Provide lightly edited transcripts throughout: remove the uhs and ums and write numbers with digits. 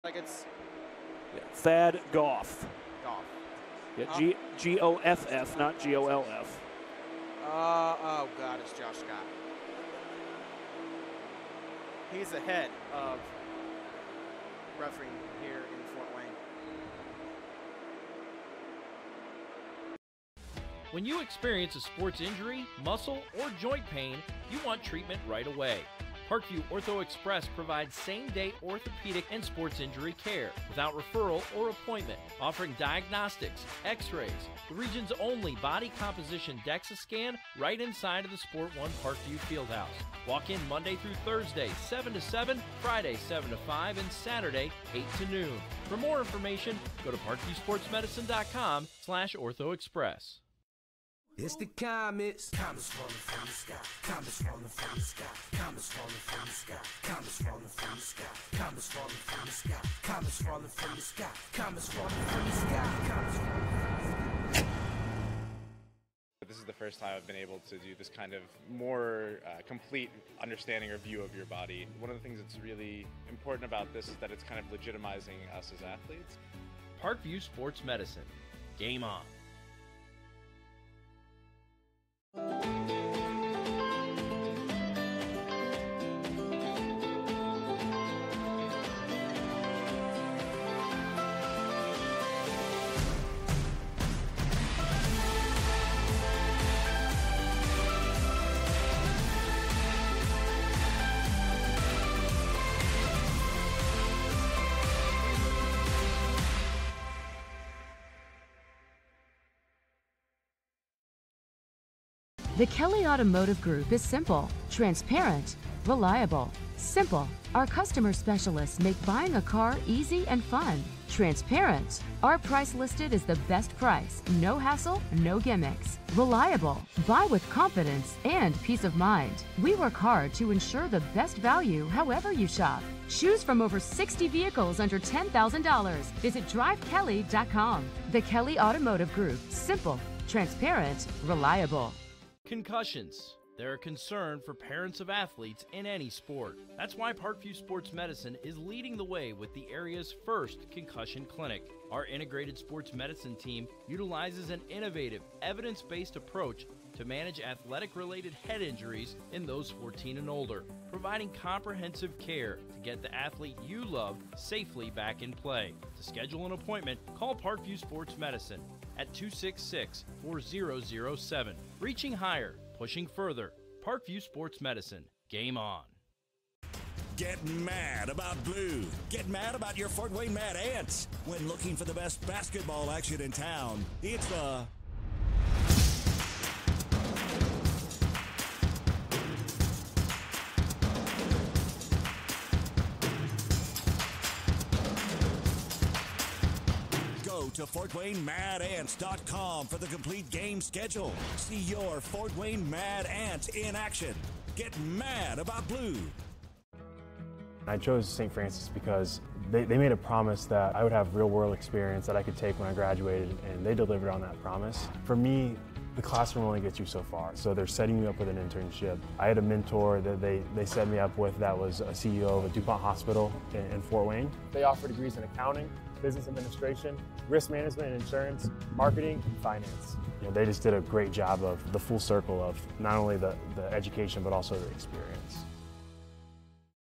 Like it's Thad Goff. Goff. Yeah, G-O-F-F, not G-O-L-F. Oh God, it's Josh Scott. He's the head of refereeing here in Fort Wayne. When you experience a sports injury, muscle, or joint pain, you want treatment right away. Parkview Ortho Express provides same-day orthopedic and sports injury care without referral or appointment, offering diagnostics, x-rays, the region's only body composition DEXA scan right inside of the Sport One Parkview Fieldhouse. Walk in Monday through Thursday, 7 to 7, Friday, 7 to 5, and Saturday, 8 to noon. For more information, go to parkviewsportsmedicine.com/orthoexpress. It's the comets. Comets falling from the sky. Comets falling from the sky. Comets falling from the sky. Comets falling from the sky. Comets falling from the sky. Comets falling from the sky. Comets falling from the sky. Comets falling from the sky. This is the first time I've been able to do this kind of more complete understanding or view of your body. One of the things that's really important about this is that it's kind of legitimizing us as athletes. Parkview Sports Medicine. Game on. The Kelly Automotive Group is simple, transparent, reliable. Simple. Our customer specialists make buying a car easy and fun. Transparent. Our price listed is the best price. No hassle, no gimmicks. Reliable. Buy with confidence and peace of mind. We work hard to ensure the best value however you shop. Choose from over 60 vehicles under $10,000. Visit drivekelly.com. The Kelly Automotive Group. Simple, transparent, reliable. Concussions. They're a concern for parents of athletes in any sport. That's why Parkview Sports Medicine is leading the way with the area's first concussion clinic. Our integrated sports medicine team utilizes an innovative, evidence-based approach to manage athletic-related head injuries in those 14 and older, providing comprehensive care to get the athlete you love safely back in play. To schedule an appointment, call Parkview Sports Medicine at 266-4007. Reaching higher, pushing further. Parkview Sports Medicine. Game on. Get mad about blue. Get mad about your Fort Wayne Mad Ants. When looking for the best basketball action in town, it's the to FortWayneMadAnts.com for the complete game schedule. See your Fort Wayne Mad Ants in action. Get mad about blue. I chose St. Francis because they made a promise that I would have real-world experience that I could take when I graduated, and they delivered on that promise. For me, the classroom only gets you so far, so they're setting you up with an internship. I had a mentor that they set me up with that was a CEO of a DuPont hospital in Fort Wayne. They offer degrees in accounting, business administration, risk management and insurance, marketing, and finance. You know, they just did a great job of the full circle of not only the education, but also the experience.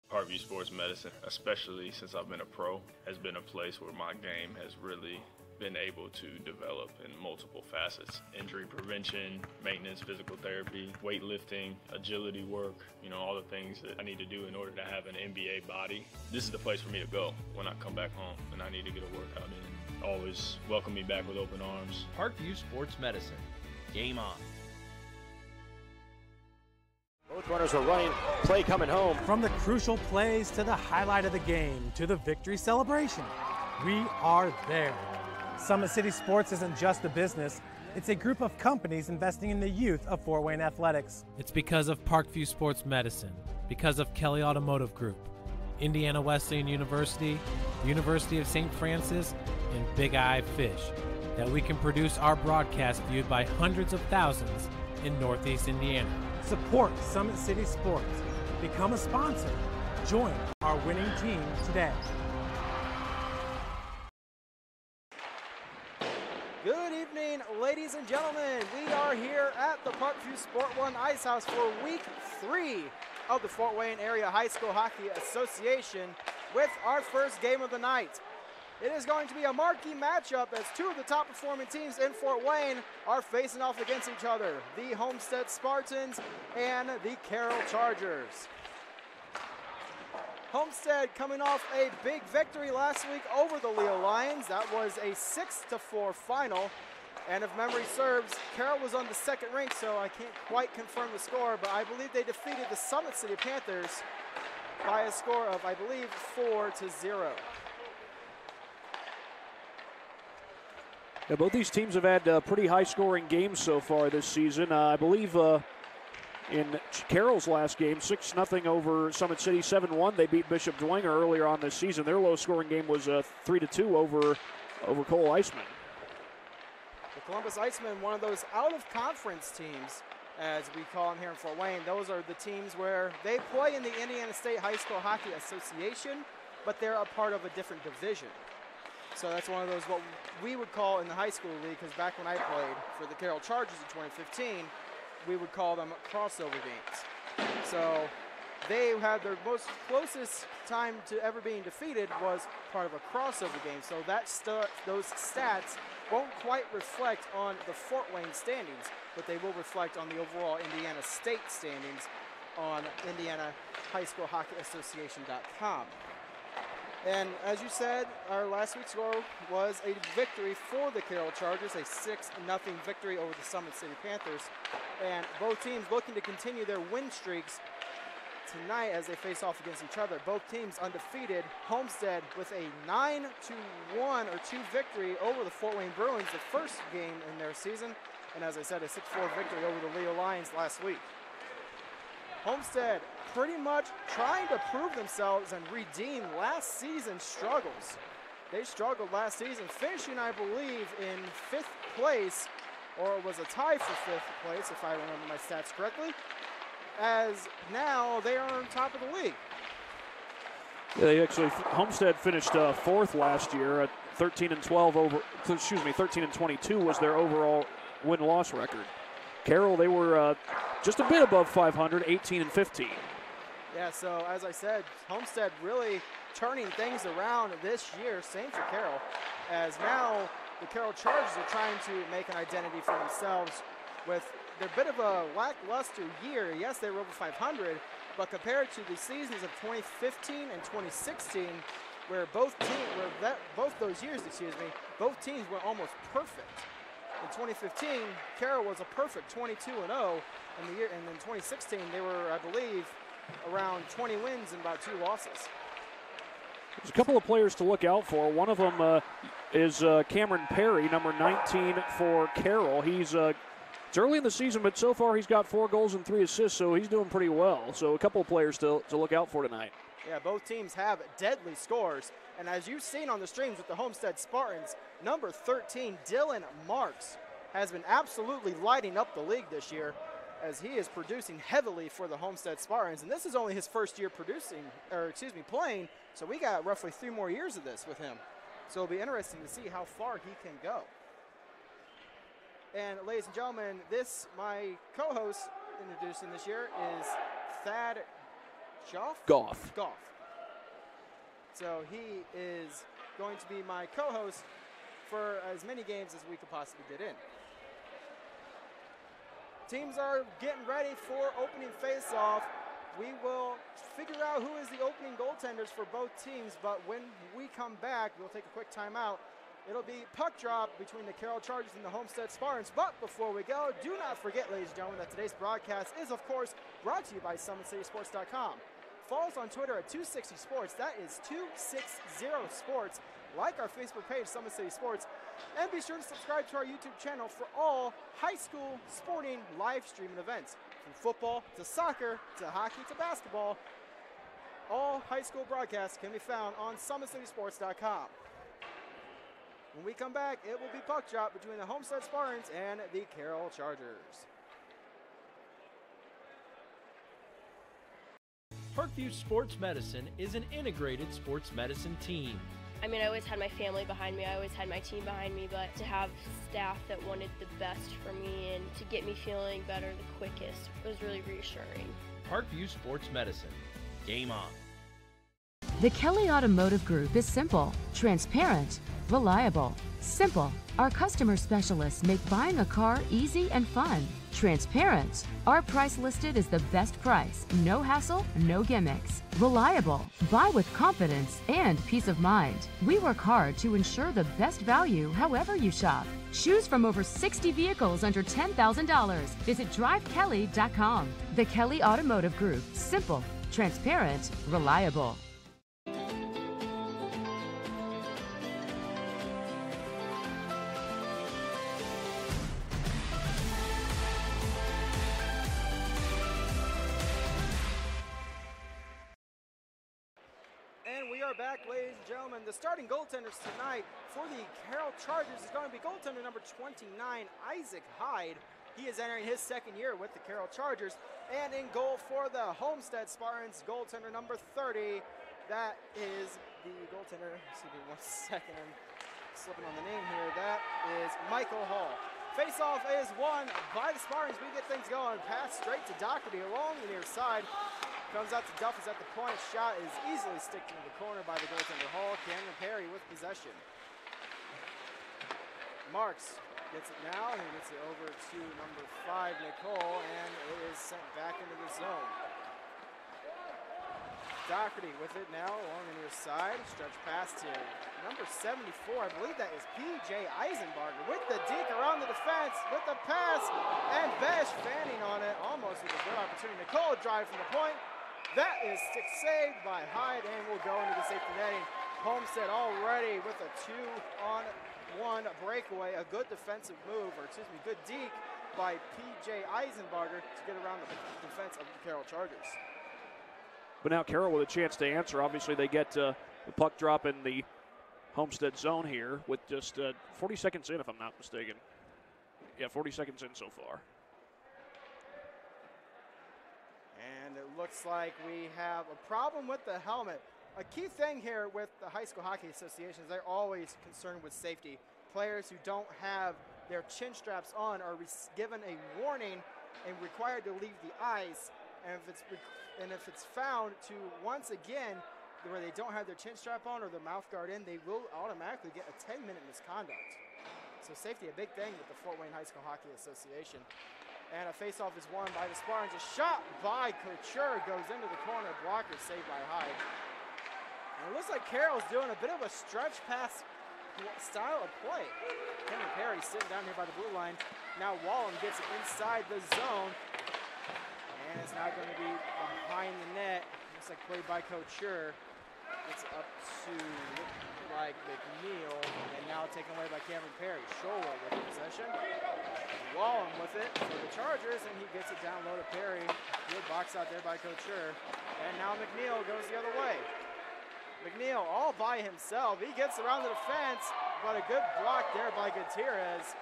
Parkview Sports Medicine, especially since I've been a pro, has been a place where my game has really been able to develop in multiple facets. Injury prevention, maintenance, physical therapy, weightlifting, agility work, you know, all the things that I need to do in order to have an NBA body. This is the place for me to go when I come back home and I need to get a workout in. Always welcome me back with open arms. Parkview Sports Medicine. Game on. Both runners are running, play coming home. From the crucial plays to the highlight of the game to the victory celebration, we are there. Summit City Sports isn't just a business, it's a group of companies investing in the youth of Fort Wayne athletics. It's because of Parkview Sports Medicine, because of Kelly Automotive Group, Indiana Wesleyan University, the University of St. Francis, and Big Eye Fish, that we can produce our broadcast viewed by hundreds of thousands in Northeast Indiana. Support Summit City Sports. Become a sponsor. Join our winning team today. Good evening, ladies and gentlemen. We are here at the Parkview Sport One Ice House for week 3 of the Fort Wayne Area High School Hockey Association with our first game of the night. It is going to be a marquee matchup as two of the top performing teams in Fort Wayne are facing off against each other, the Homestead Spartans and the Carroll Chargers. Homestead coming off a big victory last week over the Leo Lions. That was a 6-4 final. And if memory serves, Carroll was on the second rink, so I can't quite confirm the score, but I believe they defeated the Summit City Panthers by a score of, I believe, 4-0. Yeah, both these teams have had pretty high-scoring games so far this season. I believe in Carroll's last game, 6-0 over Summit City, 7-1. They beat Bishop Dwenger earlier on this season. Their low-scoring game was 3-2 over Cole Iceman. The Columbus Icemen, one of those out-of-conference teams, as we call them here in Fort Wayne. Those are the teams where they play in the Indiana State High School Hockey Association, but they're a part of a different division. So that's one of those what we would call in the high school league, because back when I played for the Carroll Chargers in 2015, we would call them crossover games. So they had their most closest time to ever being defeated was part of a crossover game. So those stats won't quite reflect on the Fort Wayne standings, but they will reflect on the overall Indiana State standings on Indiana High School Hockey Association.com. And as you said, our last week's score was a victory for the Carroll Chargers, a 6-0 victory over the Summit City Panthers. And both teams looking to continue their win streaks tonight as they face off against each other. Both teams undefeated. Homestead with a 9-1 or 2 victory over the Fort Wayne Bruins, the first game in their season. And as I said, a 6-4 victory over the Leo Lions last week. Homestead pretty much trying to prove themselves and redeem last season's struggles. They struggled last season, finishing, I believe, in 5th place, or it was a tie for 5th place, if I remember my stats correctly, as now they are on top of the league. Yeah, they actually, Homestead finished 4th last year at 13-12 over, 13-22 was their overall win-loss record. Carroll, they were just a bit above 500, 18-15. Yeah, so as I said, Homestead really turning things around this year. Same for Carroll, as now the Carroll Chargers are trying to make an identity for themselves with their bit of a lackluster year. Yes, they were over 500, but compared to the seasons of 2015 and 2016, where both those years, both teams were almost perfect. In 2015, Carroll was a perfect 22-0 in the year, and in 2016 they were, I believe, around 20 wins and about 2 losses. There's a couple of players to look out for. One of them is Cameron Perry, number 19 for Carroll. It's early in the season, but so far he's got 4 goals and 3 assists, so he's doing pretty well. So a couple of players to look out for tonight. Yeah, both teams have deadly scores. And as you've seen on the streams with the Homestead Spartans, number 13, Dylan Marks, has been absolutely lighting up the league this year as he is producing heavily for the Homestead Spartans. And this is only his first year playing, so we got roughly 3 more years of this with him. So it'll be interesting to see how far he can go. And ladies and gentlemen, my co-host introducing this year is Thad Goff. So he is going to be my co-host for as many games as we could possibly get in. Teams are getting ready for opening face-off. We will figure out who is the opening goaltenders for both teams, but when we come back, we'll take a quick timeout. It'll be puck drop between the Carroll Chargers and the Homestead Spartans. But before we go, do not forget, ladies and gentlemen, that today's broadcast is, of course, brought to you by SummitCitySports.com. Follow us on Twitter at 260sports. That is 260sports. Like our Facebook page, Summit City Sports. And be sure to subscribe to our YouTube channel for all high school sporting live streaming events. From football to soccer to hockey to basketball, all high school broadcasts can be found on SummitCitySports.com. When we come back, it will be puck drop between the Homestead Spartans and the Carroll Chargers. Parkview Sports Medicine is an integrated sports medicine team. I mean, I always had my family behind me, I always had my team behind me, but to have staff that wanted the best for me and to get me feeling better the quickest was really reassuring. Parkview Sports Medicine. Game on. The Kelly Automotive Group is simple, transparent, reliable. Simple. Our customer specialists make buying a car easy and fun. Transparent. Our price listed is the best price. No hassle, no gimmicks. Reliable. Buy with confidence and peace of mind. We work hard to ensure the best value however you shop. Choose from over 60 vehicles under $10,000. Visit drivekelly.com. The Kelly Automotive Group. Simple, transparent, reliable. And we are back, ladies and gentlemen. The starting goaltenders tonight for the Carroll Chargers is going to be goaltender number 29, Isaac Hyde. He is entering his second year with the Carroll Chargers. And in goal for the Homestead Spartans, goaltender number 30. That is the goaltender. Excuse me 1 second. I'm slipping on the name here. That is Michael Hall. Face-off is won by the Spartans. We get things going. Pass straight to Doherty along the near side. Comes out to Duffus at the point. Shot is easily sticked into the corner by the goaltender Hall. Cameron Perry with possession. Marks gets it now, and he gets it over to number 5, Nicole, and it is sent back into the zone. Doherty with it now along the near side. Stretch pass to number 74. I believe that is P.J. Eisenbarger with the deke around the defense with the pass, and Besh fanning on it almost with a good opportunity. Nicole drive from the point. That is stick saved by Hyde and will go into the safety netting. Homestead already with a 2-on-1 breakaway. A good defensive move, or excuse me, good deke by P.J. Eisenbarger to get around the defense of the Carroll Chargers. But now Carroll with a chance to answer. Obviously they get the puck drop in the Homestead zone here with just 40 seconds in, if I'm not mistaken. Yeah, 40 seconds in so far. And it looks like we have a problem with the helmet. A key thing here with the High School Hockey Association is they're always concerned with safety. Players who don't have their chin straps on are given a warning and required to leave the ice. And if it's found to once again where they don't have their chin strap on or their mouth guard in, they will automatically get a 10-minute misconduct. So safety a big thing with the Fort Wayne High School Hockey Association. And a faceoff is won by the Spartans. A shot by Couture goes into the corner. Blocker saved by Hyde. And it looks like Carroll's doing a bit of a stretch pass style of play. Cameron Perry sitting down here by the blue line. Now Wallem gets it inside the zone. And it's now going to be behind the net. Looks like played by Couture. It's up to like McNeil. And now taken away by Cameron Perry. Scholler with the possession. Wallem with it for the Chargers, and he gets it down low to Perry. Good box out there by Couture. And now McNeil goes the other way. McNeil all by himself. He gets around the defense, but a good block there by Gutierrez.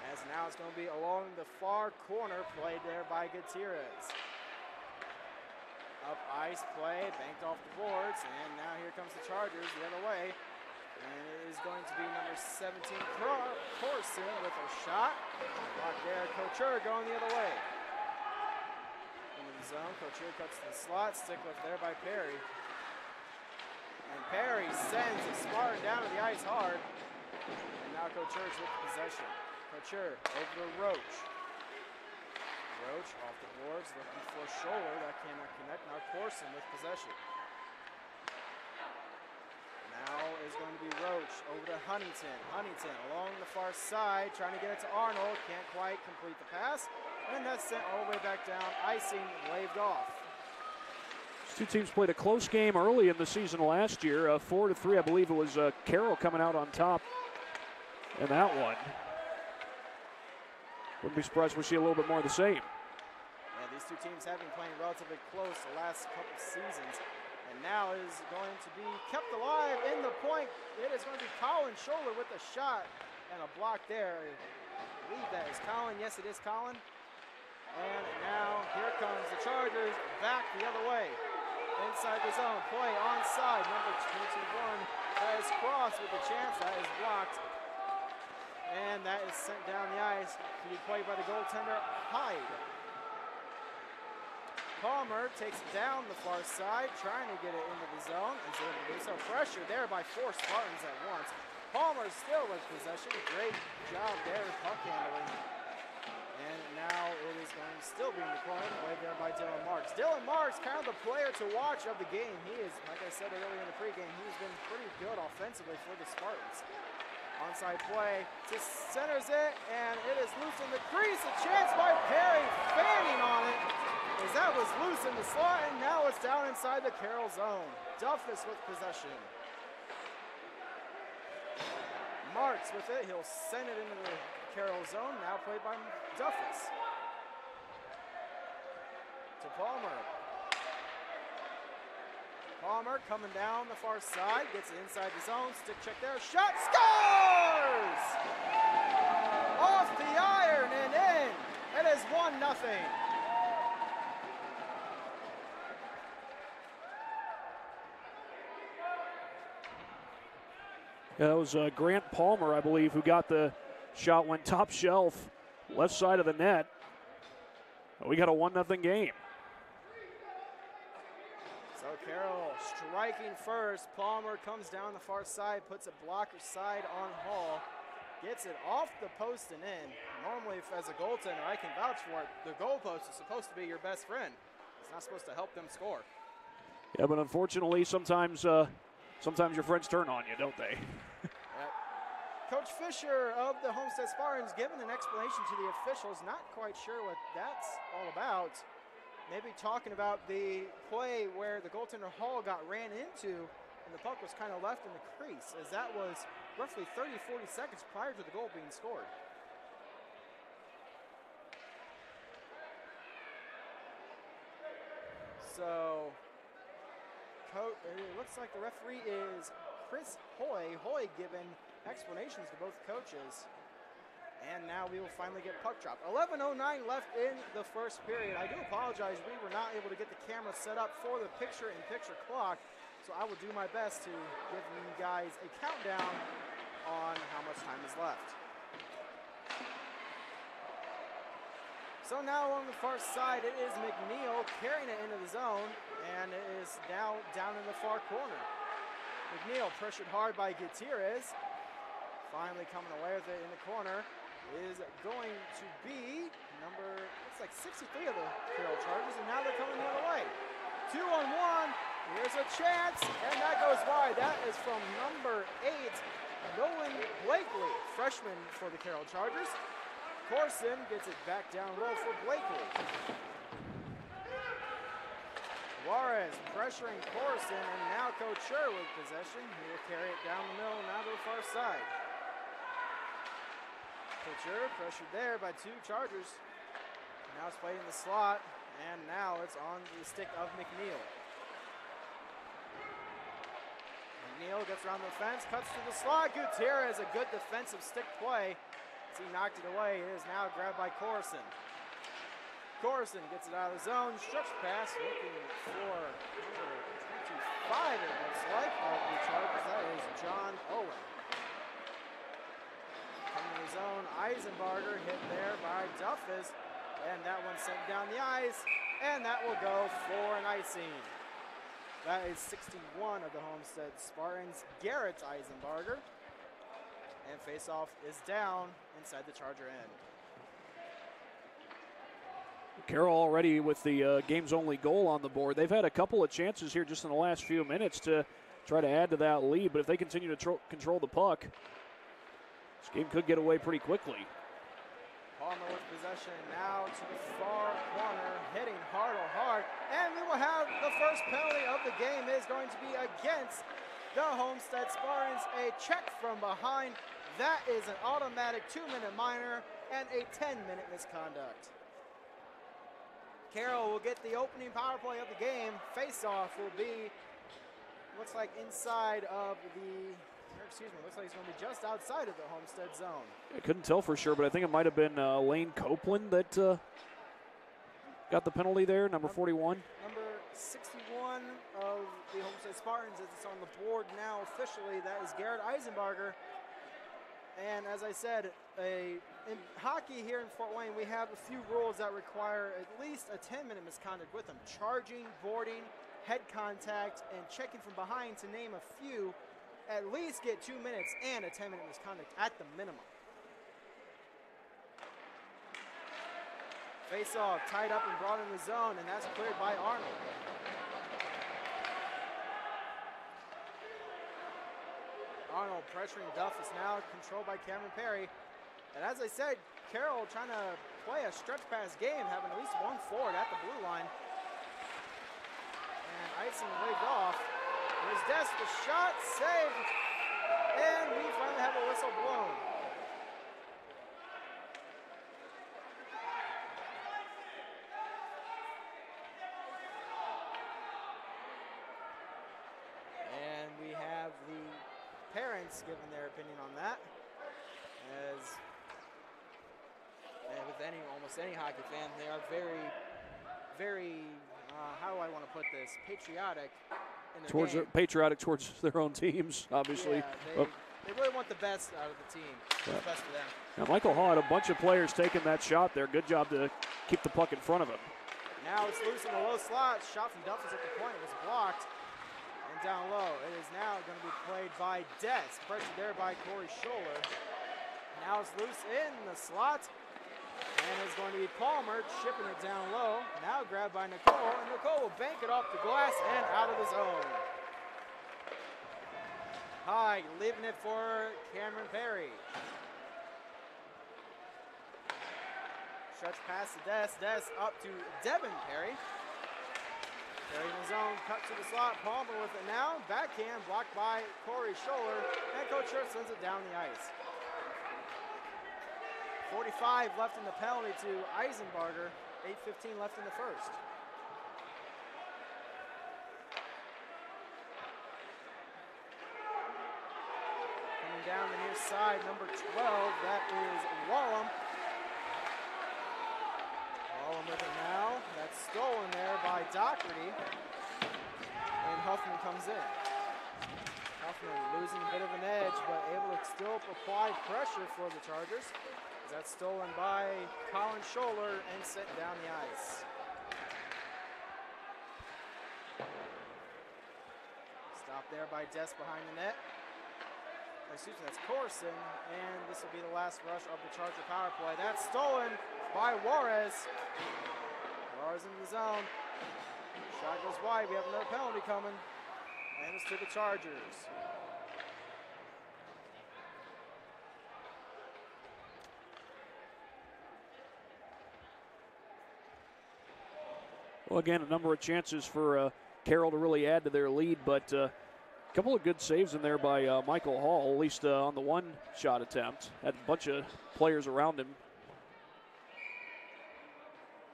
As now it's going to be along the far corner, played there by Gutierrez. Up ice play, banked off the boards, and now here comes the Chargers the other way. And it is going to be number 17, Corson with a shot. Block there, Couture going the other way. Into the zone, Couture cuts to the slot, stick lift there by Perry. And Perry sends a Spartan down to the ice hard. And now Couture's with the possession. Couture over to Roach. Roach off the boards, looking for Scholler. That cannot connect. Now Corson with possession. Now is going to be Roach over to Huntington. Huntington along the far side, trying to get it to Arnold. Can't quite complete the pass. And that's sent all the way back down. Icing waved off. These two teams played a close game early in the season last year. 4-3, I believe it was Carroll coming out on top in that one. Wouldn't be surprised if we see a little bit more of the same. Yeah, these two teams have been playing relatively close the last couple seasons. And now is going to be kept alive in the point. It is going to be Colin Scholler with a shot and a block there. I believe that is Colin. Yes, it is Colin. And now here comes the Chargers back the other way. inside the zone. Play onside. Number 21. That is Cross with a chance. That is blocked. And that is sent down the ice to be played by the goaltender, Hyde. Palmer takes it down the far side, trying to get it into the zone. Is able to do so. Pressure there by 4 Spartans at once. Palmer still with possession. Great job there, puck handling. And now it is going to still be in the corner, played there by Dylan Marks. Dylan Marks, kind of the player to watch of the game. He is, like I said earlier in the pregame, he's been pretty good offensively for the Spartans. Onside play, just centers it, and it is loose in the crease. A chance by Perry, fanning on it, as that was loose in the slot, and now it's down inside the Carroll zone. Duffus with possession. Marks with it, he'll send it into the Carroll zone, now played by Duffus. To Palmer. Palmer coming down the far side, gets it inside the zone, stick check there, shot, scores! Off the iron and in. It is 1-0. That was Grant Palmer, I believe, who got the shot, went top shelf, left side of the net. We got a 1-0 game. So Carroll striking first. Palmer comes down the far side, puts a blocker side on Hall, gets it off the post and in. Normally, if as a goaltender, I can vouch for it. The goalpost is supposed to be your best friend. It's not supposed to help them score. Yeah, but unfortunately, sometimes your friends turn on you, don't they? Coach Fisher of the Homestead Spartans giving an explanation to the officials. Not quite sure what that's all about. Maybe talking about the play where the goaltender Hall got ran into and the puck was kind of left in the crease, as that was roughly 30-40 seconds prior to the goal being scored. So, it looks like the referee is Chris Hoy. Hoy giving explanations to both coaches. And now we will finally get puck drop. 11:09 left in the first period. I do apologize, we were not able to get the camera set up for the picture-in-picture clock, so I will do my best to give you guys a countdown on how much time is left. So now on the far side, it is McNeil carrying it into the zone, and it is now down in the far corner. McNeil pressured hard by Gutierrez. Finally coming away with it in the corner is going to be number, looks like 63 of the Carroll Chargers, and now they're coming the other way. 2-on-1, here's a chance, and that goes wide. That is from number 8, Nolan Blakely, freshman for the Carroll Chargers. Corson gets it back down low for Blakely. Juarez pressuring Corson, and now Coach Sher with possession. He will carry it down the middle, now to the far side. Sher pressured there by 2 Chargers. Now it's played in the slot, and now it's on the stick of McNeil. McNeil gets around the fence, cuts to the slot. Gutierrez, a good defensive stick play. As he knocked it away, it is now grabbed by Corson. Corson gets it out of the zone, stretch pass, looking for number 25, it looks like, of the Chargers. That is John Owen. Coming to the zone, Eisenbarger hit there by Duffus, and that one sent down the ice, and that will go for an icing. That is 61 of the Homestead Spartans, Garrett Eisenbarger, and faceoff is down inside the Charger end. Carroll already with the game's only goal on the board. They've had a couple of chances here just in the last few minutes to try to add to that lead, but if they continue to control the puck, this game could get away pretty quickly. Palmer with possession now to the far corner, hitting hard, and we will have the first penalty of the game is going to be against the Homestead Spartans. A check from behind. That is an automatic 2-minute minor and a 10-minute misconduct. Carroll will get the opening power play of the game. Face-off will be, looks like inside of the, looks like he's going to be just outside of the Homestead zone. I couldn't tell for sure, but I think it might have been Lane Copeland that got the penalty there, number 41. Number 61 one of the Homestead Spartans, as it's on the board now officially. That is Garrett Eisenbarger. And as I said, in hockey here in Fort Wayne, we have a few rules that require at least a 10-minute misconduct with them. Charging, boarding, head contact, and checking from behind, to name a few. At least get 2 minutes and a 10-minute misconduct at the minimum. Face-off, tied up and brought in the zone, and that's cleared by Arnold. Arnold pressuring Duff is now controlled by Cameron Perry. And as I said, Carroll trying to play a stretch pass game, having at least one forward at the blue line. And icing waved off. There's Des, the shot, saved, and we finally have a whistle blown. And we have the parents giving their opinion on that. As with almost any hockey fan, they are very, how do I want to put this, patriotic in their game. Patriotic towards their own teams, obviously. Yeah, they really want the best out of the team. What's best for them. Now Michael Hall had a bunch of players taking that shot there. Good job to keep the puck in front of him. Now it's loose in the low slot. Shot from Duff is at the point. It was blocked. And down low. It is now going to be played by Des. Pressured there by Corey Scholler. Now it's loose in the slot. And it's going to be Palmer chipping it down low. Now grabbed by Nicole. And Nicole will bank it off the glass and out of the zone. High, leaving it for Cameron Perry. Stretch past to Des. Des up to Devin Perry. Perry in the zone, cut to the slot. Palmer with it now. Backhand blocked by Corey Scholler. And Coach Schertz sends it down the ice. 45 left in the penalty to Eisenbarger. 8:15 left in the first. Coming down the near side, number 12, that is Wallum. Wallum with it now. That's stolen there by Doherty. And Huffman comes in. Huffman losing a bit of an edge, but able to still apply pressure for the Chargers. That's stolen by Colin Scholler and sent down the ice. Stop there by Des behind the net. Excuse me, that's Corson, and this will be the last rush of the Charger power play. That's stolen by Juarez. Juarez in the zone. Shot goes wide. We have another penalty coming, and it's to the Chargers. Well, again, a number of chances for Carroll to really add to their lead, but a couple of good saves in there by Michael Hall, at least on the one shot attempt. Had a bunch of players around him.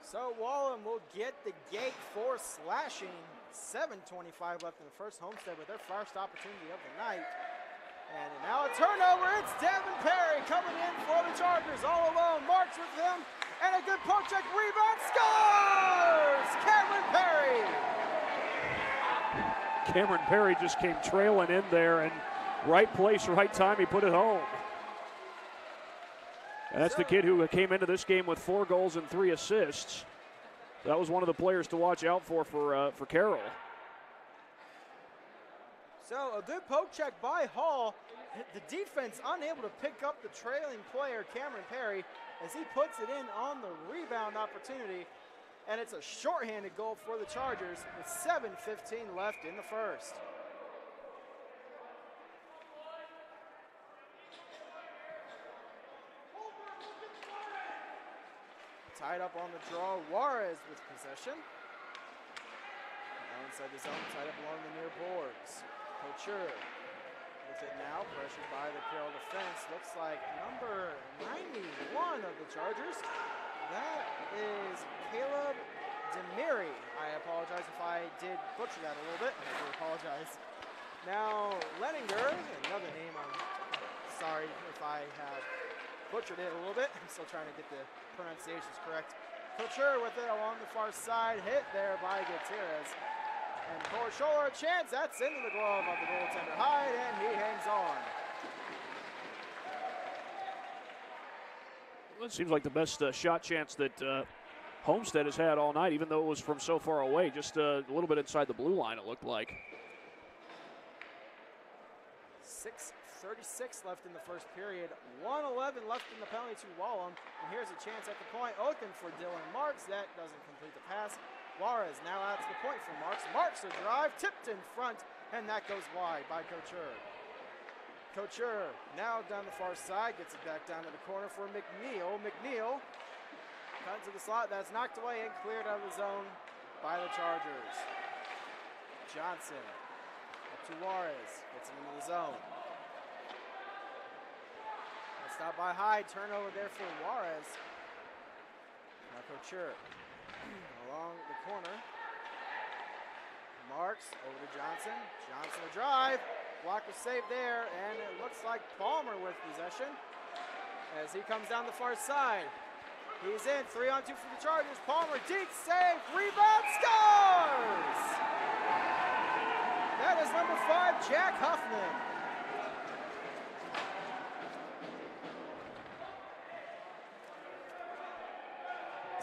So Wallum will get the gate for slashing. 7:25 left in the first. Homestead with their first opportunity of the night. And now a turnover. It's Devin Perry coming in for the Chargers all alone. Marks with him. And a good poke check rebound. Scores! Cameron Perry. Cameron Perry just came trailing in there, and right place, right time, he put it home. And that's the kid who came into this game with 4 goals and 3 assists. That was one of the players to watch out for Carroll. So a good poke check by Hall. The defense unable to pick up the trailing player, Cameron Perry, as he puts it in on the rebound opportunity. And it's a shorthanded goal for the Chargers with 7:15 left in the first. Tied up on the draw, Juarez with possession. Now inside the zone, tied up along the near boards. Couture with it now, pressured by the Carroll defense. Looks like number 91 of the Chargers. That is Caleb Demiri. I apologize if I did butcher that a little bit. I do apologize. Now Leninger, another name. I'm sorry if I have butchered it a little bit. I'm still trying to get the pronunciations correct. Couture with it along the far side. Hit there by Gutierrez. And for Scholler, a chance. That's into the glove of the goaltender Hyde, and he hangs on. Well, it seems like the best shot chance that Homestead has had all night, even though it was from so far away. Just a little bit inside the blue line, it looked like. 6:36 left in the first period. 1:11 left in the penalty to Wallem. And here's a chance at the point. Open for Dylan Marks. That doesn't complete the pass. Juarez now out to the point for Marks. Marks a drive, tipped in front, and that goes wide by Couture. Couture now down the far side, gets it back down to the corner for McNeil. McNeil cut to the slot. That's knocked away and cleared out of the zone by the Chargers. Johnson up to Juarez, gets him into the zone. Stop by Hyde, turnover there for Juarez. Now Couture along the corner. Marks over to Johnson. Johnson a drive. Block was saved there, and it looks like Palmer with possession as he comes down the far side. He's in, 3-on-2 for the Chargers. Palmer, deep save, rebound, scores! That is number 5, Jack Huffman.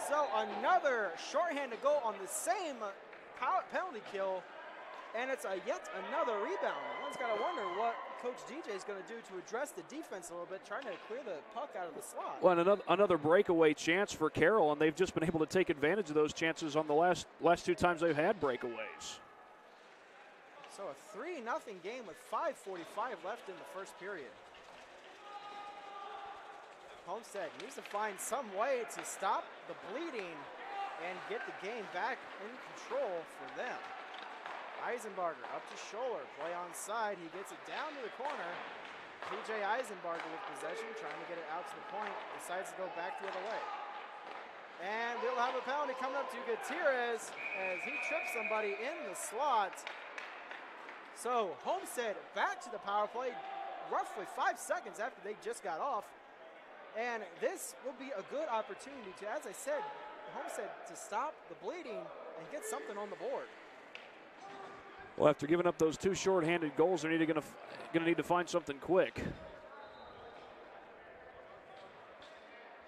So another shorthanded goal on the same penalty kill, and it's yet another rebound. One's got to wonder what Coach DJ is going to do to address the defense a little bit, trying to clear the puck out of the slot. Well, and another breakaway chance for Carroll, and they've just been able to take advantage of those chances on the last 2 times they've had breakaways. So a 3-0 game with 5:45 left in the first period. Homestead needs to find some way to stop the bleeding and get the game back in control for them. Eisenbarger up to Scholler, play on side. He gets it down to the corner. TJ Eisenbarger with possession, trying to get it out to the point, decides to go back the other way. And we'll have a penalty coming up to Gutierrez as he trips somebody in the slot. So Homestead back to the power play roughly 5 seconds after they just got off. And this will be a good opportunity to, as I said, Homestead to stop the bleeding and get something on the board. Well, after giving up those 2 shorthanded goals, they're going to need to find something quick.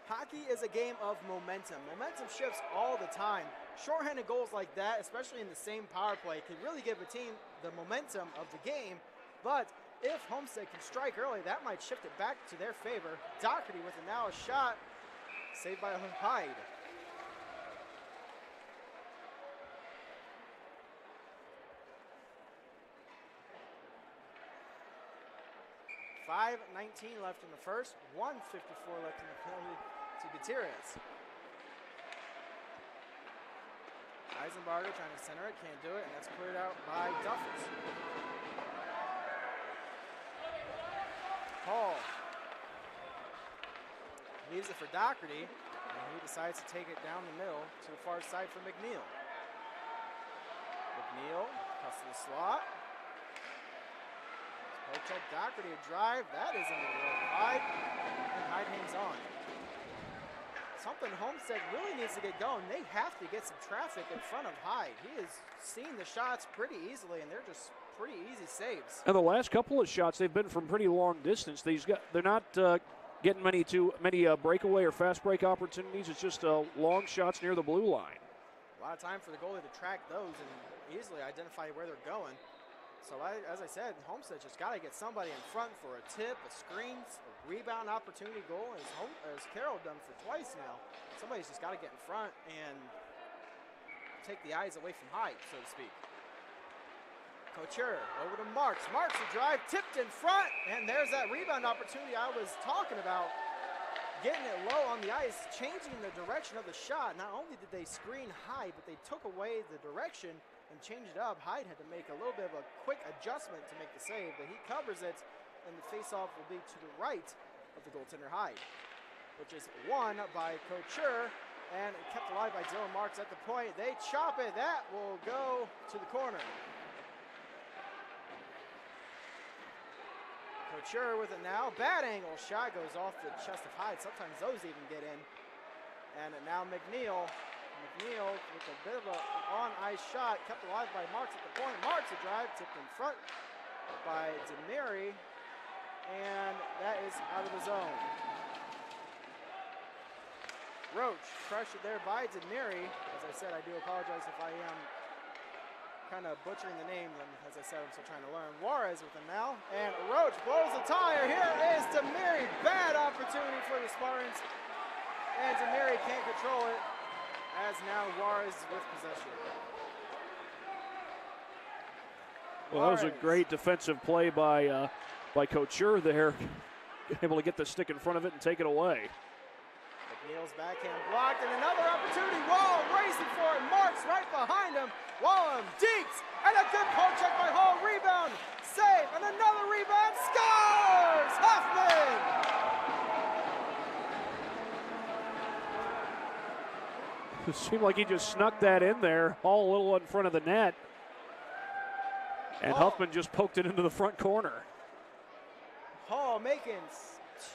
Hockey is a game of momentum. Momentum shifts all the time. Shorthanded goals like that, especially in the same power play, can really give a team the momentum of the game. But if Homestead can strike early, that might shift it back to their favor. Doherty with a shot, saved by Hyde. $5:19 left in the first, 1:54 left in the penalty to Gutierrez. Eisenbarger trying to center it, can't do it, and that's cleared out by Duffus. Hall leaves it for Doherty, and he decides to take it down the middle to the far side for McNeil. McNeil cuts to the slot. Check Doherty a drive. That is in the middle of Hyde, and Hyde hangs on. Something Homestead really needs to get going. They have to get some traffic in front of Hyde. He has seen the shots pretty easily, and they're just pretty easy saves. And the last couple of shots, they've been from pretty long distance. They're not getting many breakaway or fast break opportunities. It's just long shots near the blue line. A lot of time for the goalie to track those and easily identify where they're going. So as I said, Homestead just got to get somebody in front for a tip, a screen, a rebound opportunity goal, as Carroll done for twice now. Somebody's just got to get in front and take the eyes away from Hyde, so to speak. Couture over to Marks. Marks a drive, tipped in front, and there's that rebound opportunity I was talking about. Getting it low on the ice, changing the direction of the shot. Not only did they screen Hyde, but they took away the direction and changed it up. Hyde had to make a little bit of a quick adjustment to make the save, but he covers it, and the faceoff will be to the right of the goaltender Hyde, which is won by Couture and kept alive by Dylan Marks at the point. They chop it. That will go to the corner. Couture with it now. Bad angle shot goes off the chest of Hyde. Sometimes those even get in. And now McNeil McNeil with a bit of an on-ice shot, kept alive by Marks at the point. Marks a drive, tipped in front by Demary, and that is out of the zone. Roach pressured there by Demary. As I said, I do apologize if I am kind of butchering the name, and as I said, I'm still trying to learn. Juarez with him now, and Roach blows the tire. Here is Demary. Bad opportunity for the Spartans, and Demary can't control it, as now Juarez is with possession. Well, that was a great defensive play by Couture there, able to get the stick in front of it and take it away. McNeil's backhand blocked, and another opportunity. Wallum racing for it. Marks right behind him. Wallum deeps, and a good poke check by Hall. Rebound, save, and another rebound. Scores! Huffman! It seemed like he just snuck that in there, all a little in front of the net. And Huffman just poked it into the front corner. Hall making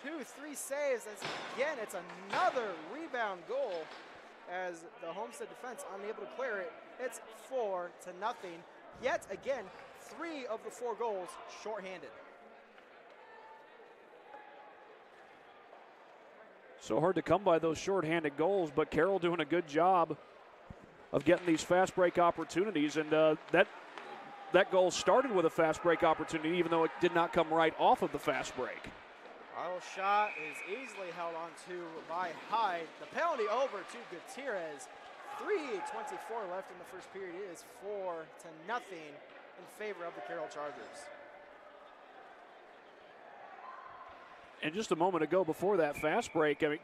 2-3 saves. As again, it's another rebound goal as the Homestead defense unable to clear it. It's 4-0. Yet again, 3 of the 4 goals shorthanded. So hard to come by those shorthanded goals, but Carroll doing a good job of getting these fast break opportunities, and that goal started with a fast break opportunity, even though it did not come right off of the fast break. Our shot is easily held on to by Hyde. The penalty over to Gutierrez. 3:24 left in the first period. It is 4-0 in favor of the Carroll Chargers. And just a moment ago before that fast break, I mean,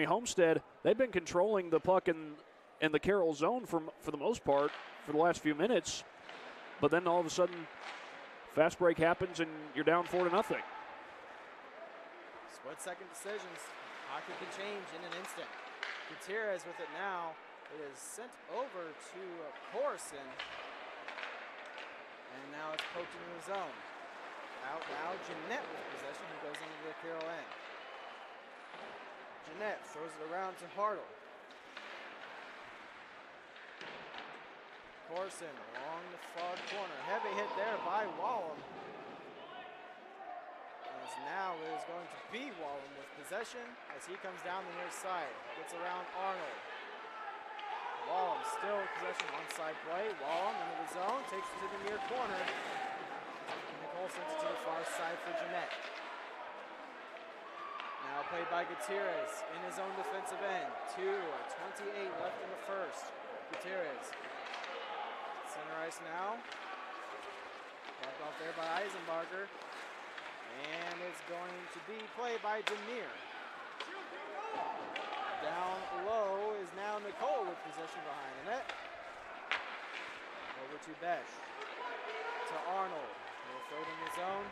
Homestead, they've been controlling the puck in the Carroll zone for the most part for the last few minutes. But then all of a sudden, fast break happens and you're down 4-0. Split-second decisions. Hockey can change in an instant. Gutierrez with it now. It is sent over to Corson. And now it's poked into the zone. Out now, Jeanette with possession, who goes into the Carroll end. Jeanette throws it around to Hartle. Corson along the far corner. Heavy hit there by Wallum. As now it is going to be Wallum with possession as he comes down the near side. Gets around Arnold. Wallum still possession onside play. Wallum into the zone, takes it to the near corner. Nicole sends it to the far side for Jeanette. Now played by Gutierrez in his own defensive end. 2:28 left in the first. Gutierrez. Center ice now. Blocked off there by Eisenbarger. And it's going to be played by Demir. Down low is now Nicole with possession behind the net. Over to Besh. To Arnold. He'll throw it in the zone.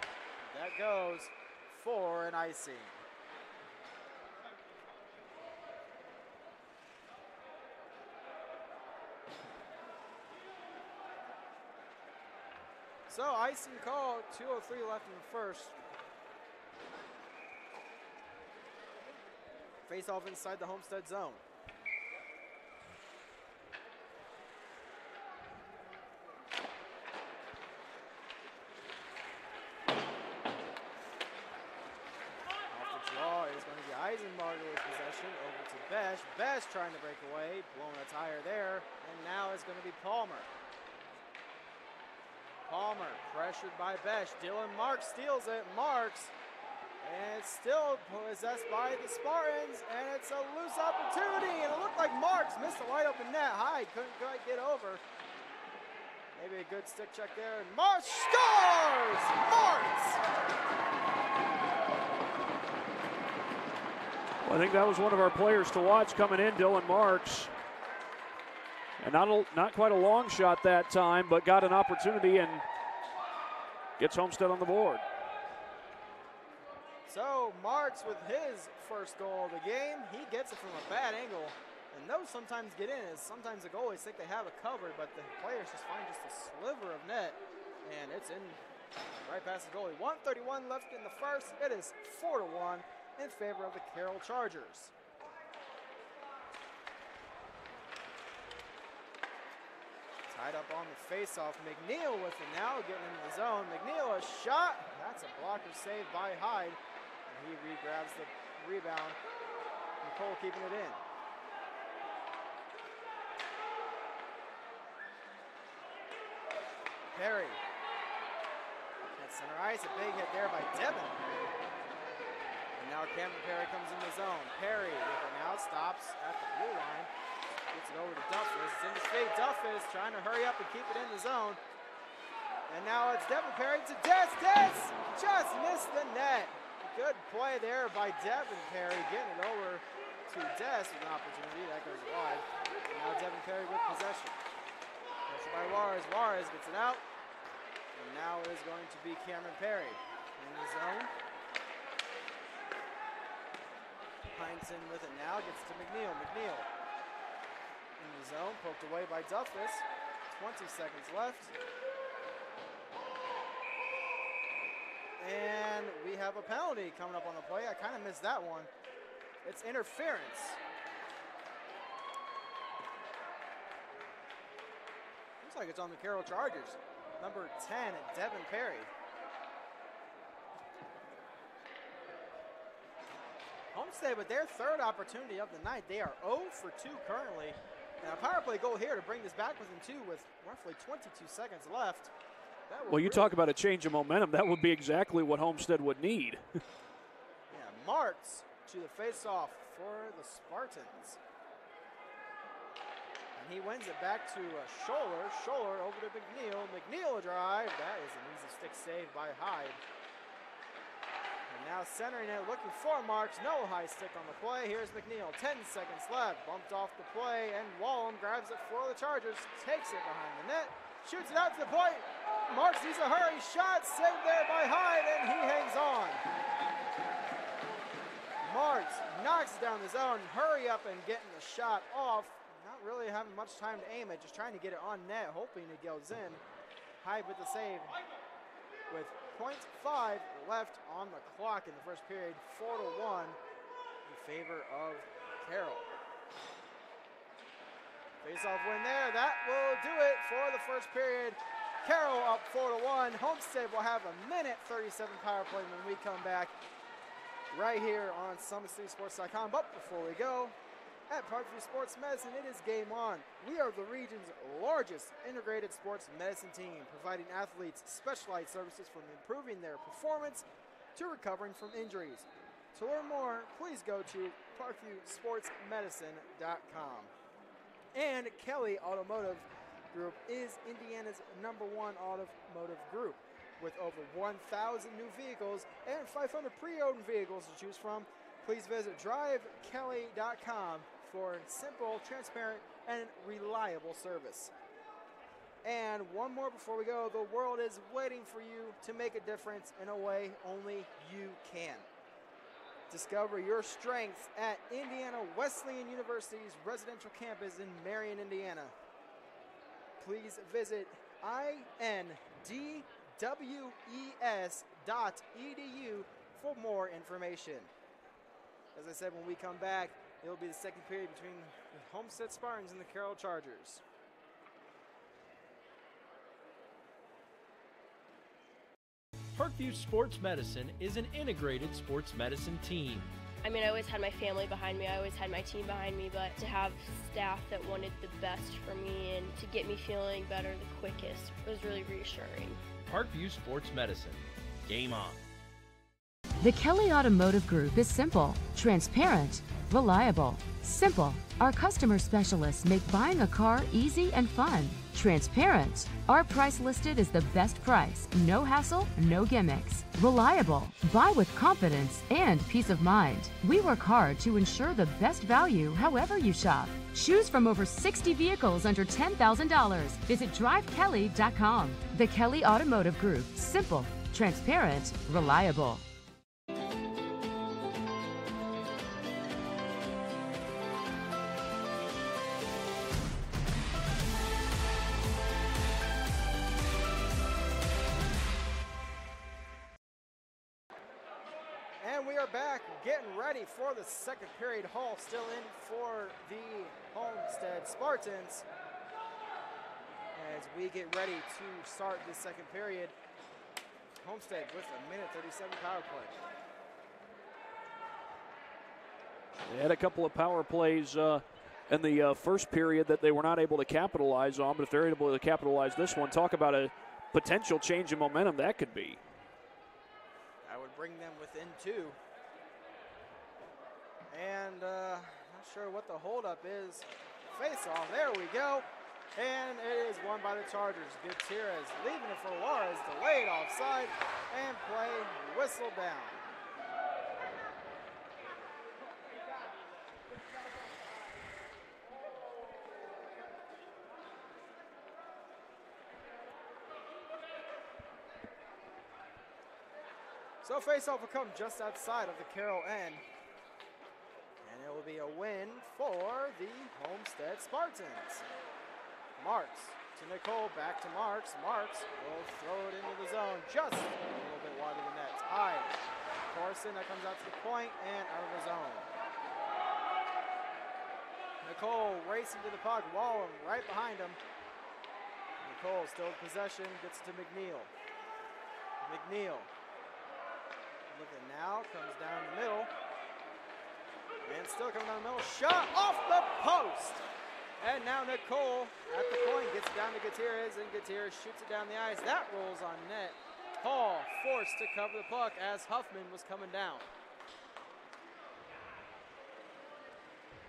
That goes for an icing. So icing call, 2:03 left in the first. Face off inside the Homestead zone. Off the draw is going to be Eisenbarger with possession over to Besh. Besh trying to break away, blowing a tire there, and now it's going to be Palmer. Palmer pressured by Besh. Dylan Marks steals it. Marks. And it's still possessed by the Spartans. And it's a loose opportunity. And it looked like Marks missed a wide open net. Hyde couldn't quite get over. Maybe a good stick check there. And Marks scores! Marks! Well, I think that was one of our players to watch coming in, Dylan Marks. And not quite a long shot that time, but got an opportunity and gets Homestead on the board. So Marks with his first goal of the game, he gets it from a bad angle. And those sometimes get in, as sometimes the goalies think they have it covered, but the players just find just a sliver of net, and it's in right past the goalie. 1:31 left in the first. It is 4-1 in favor of the Carroll Chargers. Tied up on the faceoff. McNeil with it now, getting into the zone. McNeil, a shot. That's a blocker save by Hyde. And he grabs the rebound. Nicole keeping it in. Perry. At center ice, a big hit there by Devin Perry. And now Cameron Perry comes in the zone. Perry with it now, stops at the blue line. Gets it over to Duffus. It's in his feet. Duffus trying to hurry up and keep it in the zone. And now it's Devin Perry to Des. Des just missed the net. Good play there by Devin Perry, getting it over to Des with an opportunity. That goes wide. And now Devin Perry with possession. Pressure by Juarez. Juarez gets it out. And now it is going to be Cameron Perry in the zone. Heinsohn with it now. Gets to McNeil. McNeil in the zone. Poked away by Duffus. 20 seconds left. And we have a penalty coming up on the play. I kind of missed that one. It's interference. Looks like it's on the Carroll Chargers. Number 10, Devin Perry. Homestead with their third opportunity of the night. They are 0 for 2 currently. And a power play goal here to bring this back within 2 with roughly 22 seconds left. Well, you talk about a change of momentum. That would be exactly what Homestead would need. Yeah, Martz to the faceoff for the Spartans. And he wins it back to Scholler. Scholler over to McNeil. McNeil a drive. That is an easy stick save by Hyde. And now centering it, looking for Marks. No high stick on the play. Here's McNeil. 10 seconds left. Bumped off the play, and Wallum grabs it for the Chargers. Takes it behind the net. Shoots it out to the point. Marks needs a hurry. Shot saved there by Hyde, and he hangs on. Marks knocks it down the zone. Hurry up and getting the shot off. Not really having much time to aim it. Just trying to get it on net, hoping it goes in. Hyde with the save. With 0.5 left on the clock in the first period. 4-1 in favor of Carroll. Face-off win there. That will do it for the first period. Carroll up 4-1. Homestead will have a minute 37 power play when we come back right here on SummitCitySports.com. But before we go, at Parkview Sports Medicine, it is game on. We are the region's largest integrated sports medicine team, providing athletes specialized services from improving their performance to recovering from injuries. To learn more, please go to ParkviewSportsMedicine.com. And Kelly Automotive Group is Indiana's #1 automotive group. With over 1,000 new vehicles and 500 pre-owned vehicles to choose from, please visit drivekelly.com for simple, transparent, and reliable service. And one more before we go. The world is waiting for you to make a difference in a way only you can. Discover your strengths at Indiana Wesleyan University's residential campus in Marion, Indiana. Please visit indwes.edu for more information. As I said, when we come back, it will be the second period between the Homestead Spartans and the Carroll Chargers. Parkview Sports Medicine is an integrated sports medicine team. I mean, I always had my family behind me, I always had my team behind me, but to have staff that wanted the best for me and to get me feeling better the quickest was really reassuring. Parkview Sports Medicine. Game on. The Kelly Automotive Group is simple, transparent, reliable. Simple. Our customer specialists make buying a car easy and fun. Transparent. Our price listed is the best price. No hassle, no gimmicks. Reliable. Buy with confidence and peace of mind. We work hard to ensure the best value however you shop. Choose from over 60 vehicles under $10,000. Visit drivekelly.com. The Kelly Automotive Group. Simple, transparent, reliable. Back, getting ready for the second period. Hall still in for the Homestead Spartans. as we get ready to start this second period. Homestead with a minute 37 power play. They had a couple of power plays in the first period that they were not able to capitalize on, but if they're able to capitalize this one, talk about a potential change in momentum that could be. That would bring them within 2. And not sure what the holdup is. Face off, there we go. And it is won by the Chargers. Gutierrez leaving it for Juarez, delayed offside, and play whistle down. So face-off will come just outside of the Carroll end. And it will be a win for the Homestead Spartans. Marks to Nicole, back to Marks. Marks will throw it into the zone just a little bit wide of the net. High. Corson, that comes out to the point and out of the zone. Nicole racing to the puck. Wallen right behind him. Nicole still in possession, gets it to McNeil. McNeil. Looking now, comes down the middle. And still coming down the middle. Shot off the post. And now Nicole at the point gets it down to Gutierrez, and Gutierrez shoots it down the ice. That rolls on net. Hall forced to cover the puck as Huffman was coming down.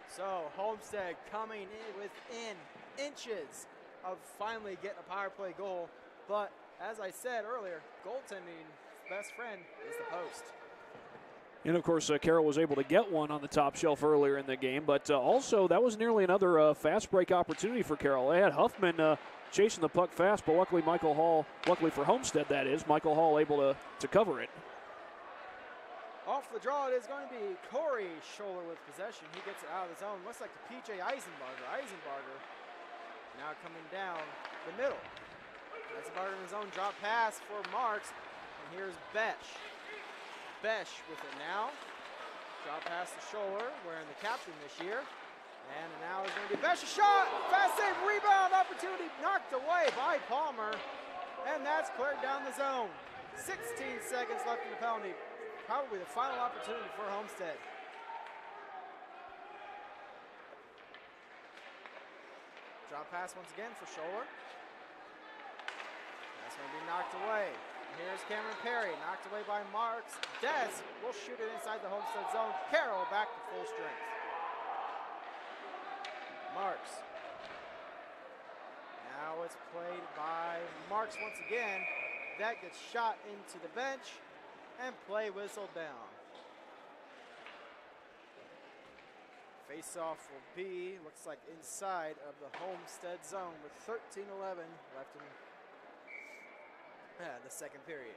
So Homestead coming in within inches of finally getting a power play goal. But as I said earlier, goaltending best friend is the post. And of course, Carroll was able to get one on the top shelf earlier in the game, but also that was nearly another fast break opportunity for Carroll. They had Huffman chasing the puck fast, but luckily luckily for Homestead that is, Michael Hall able to cover it. Off the draw, it is going to be Corey Scholler with possession. He gets it out of the zone. Looks like the PJ Eisenbarger. Eisenbarger now coming down the middle. Eisenbarger in his own drop pass for Marks. And here's Besh. Besh with it now. Drop pass to Scholler, wearing the captain this year. And now is going to be Besh. A shot! Fast save, rebound opportunity knocked away by Palmer. And that's cleared down the zone. 16 seconds left in the penalty. Probably the final opportunity for Homestead. Drop pass once again for Scholler. That's going to be knocked away. Here's Cameron Perry, knocked away by Marks. Des will shoot it inside the Homestead zone. Carroll back to full strength. Marks. Now it's played by Marks once again. That gets shot into the bench and play whistled down. Face-off will be, looks like inside of the Homestead zone with 13:11 left in the second period.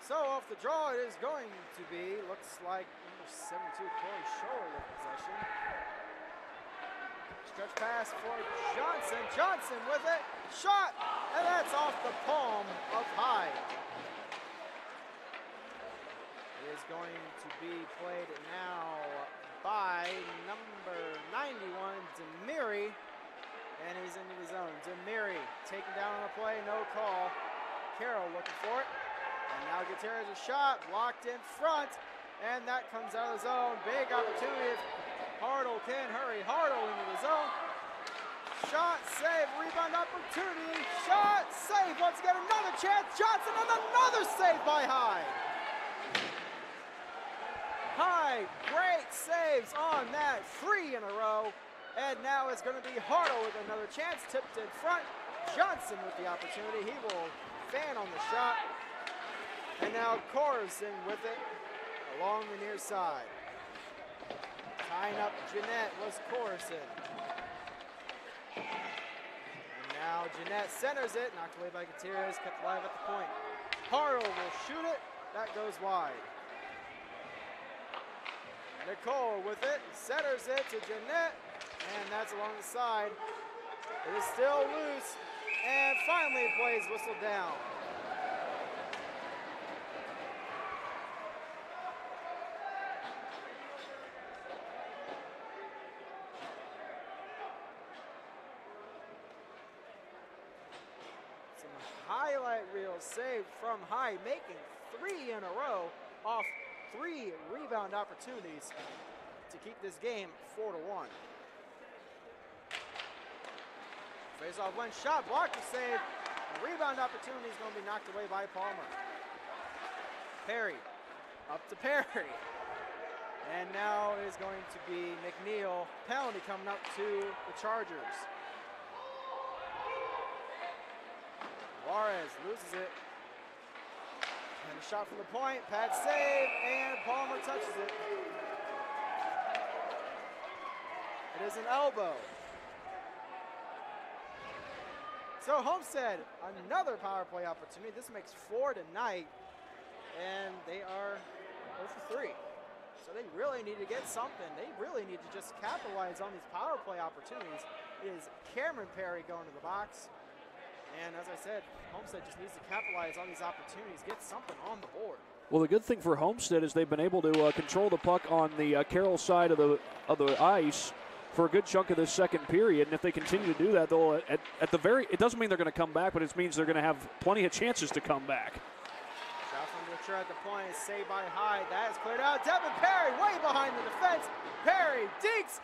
So off the draw it is going to be, looks like number 72, Corey Scholler with possession. Stretch pass for Johnson. Johnson with it. Shot! And that's off the palm of Hyde. It is going to be played now by number 91, Demiri. And he's into the zone. Demiri taken down on the play, no call. Carroll looking for it. And now Gutierrez a shot, blocked in front. And that comes out of the zone. Big opportunity. Hartle can hurry. Hartle into the zone. Shot, save, rebound opportunity. Shot, save. Once again, another chance. Johnson and another save by Hyde. Hyde, great saves on that, 3 in a row. And now it's going to be Hartle with another chance. Tipped in front. Johnson with the opportunity. He will fan on the shot. And now Corson with it along the near side. Tying up Jeanette was Corson. And now Jeanette centers it, knocked away by Gutierrez, kept alive at the point. Hartle will shoot it, that goes wide. Nicole with it, centers it to Jeanette, and that's along the side. It is still loose, and finally it plays whistled down. highlight reel save from High, making 3 in a row off 3 rebound opportunities to keep this game 4-1. Face-off win, shot blocked, save. The rebound opportunity is going to be knocked away by Palmer. Perry, up to Perry. And now is going to be McNeil. Penalty coming up to the Chargers. Juarez loses it. And a shot from the point, pad save, and Palmer touches it. It is an elbow. So Homestead, another power play opportunity. This makes 4 tonight, and they are 0 for 3. So they really need to get something. They really need to just capitalize on these power play opportunities. It is Cameron Perry going to the box. And as I said, Homestead just needs to capitalize on these opportunities, get something on the board. Well, the good thing for Homestead is they've been able to control the puck on the Carroll side of the ice for a good chunk of this second period. And if they continue to do that, they'll at the very, it doesn't mean they're going to come back, but it means they're going to have plenty of chances to come back. Shot from Butcher at the point is saved by Hyde. That is cleared out. Devin Perry way behind the defense. Perry dinks.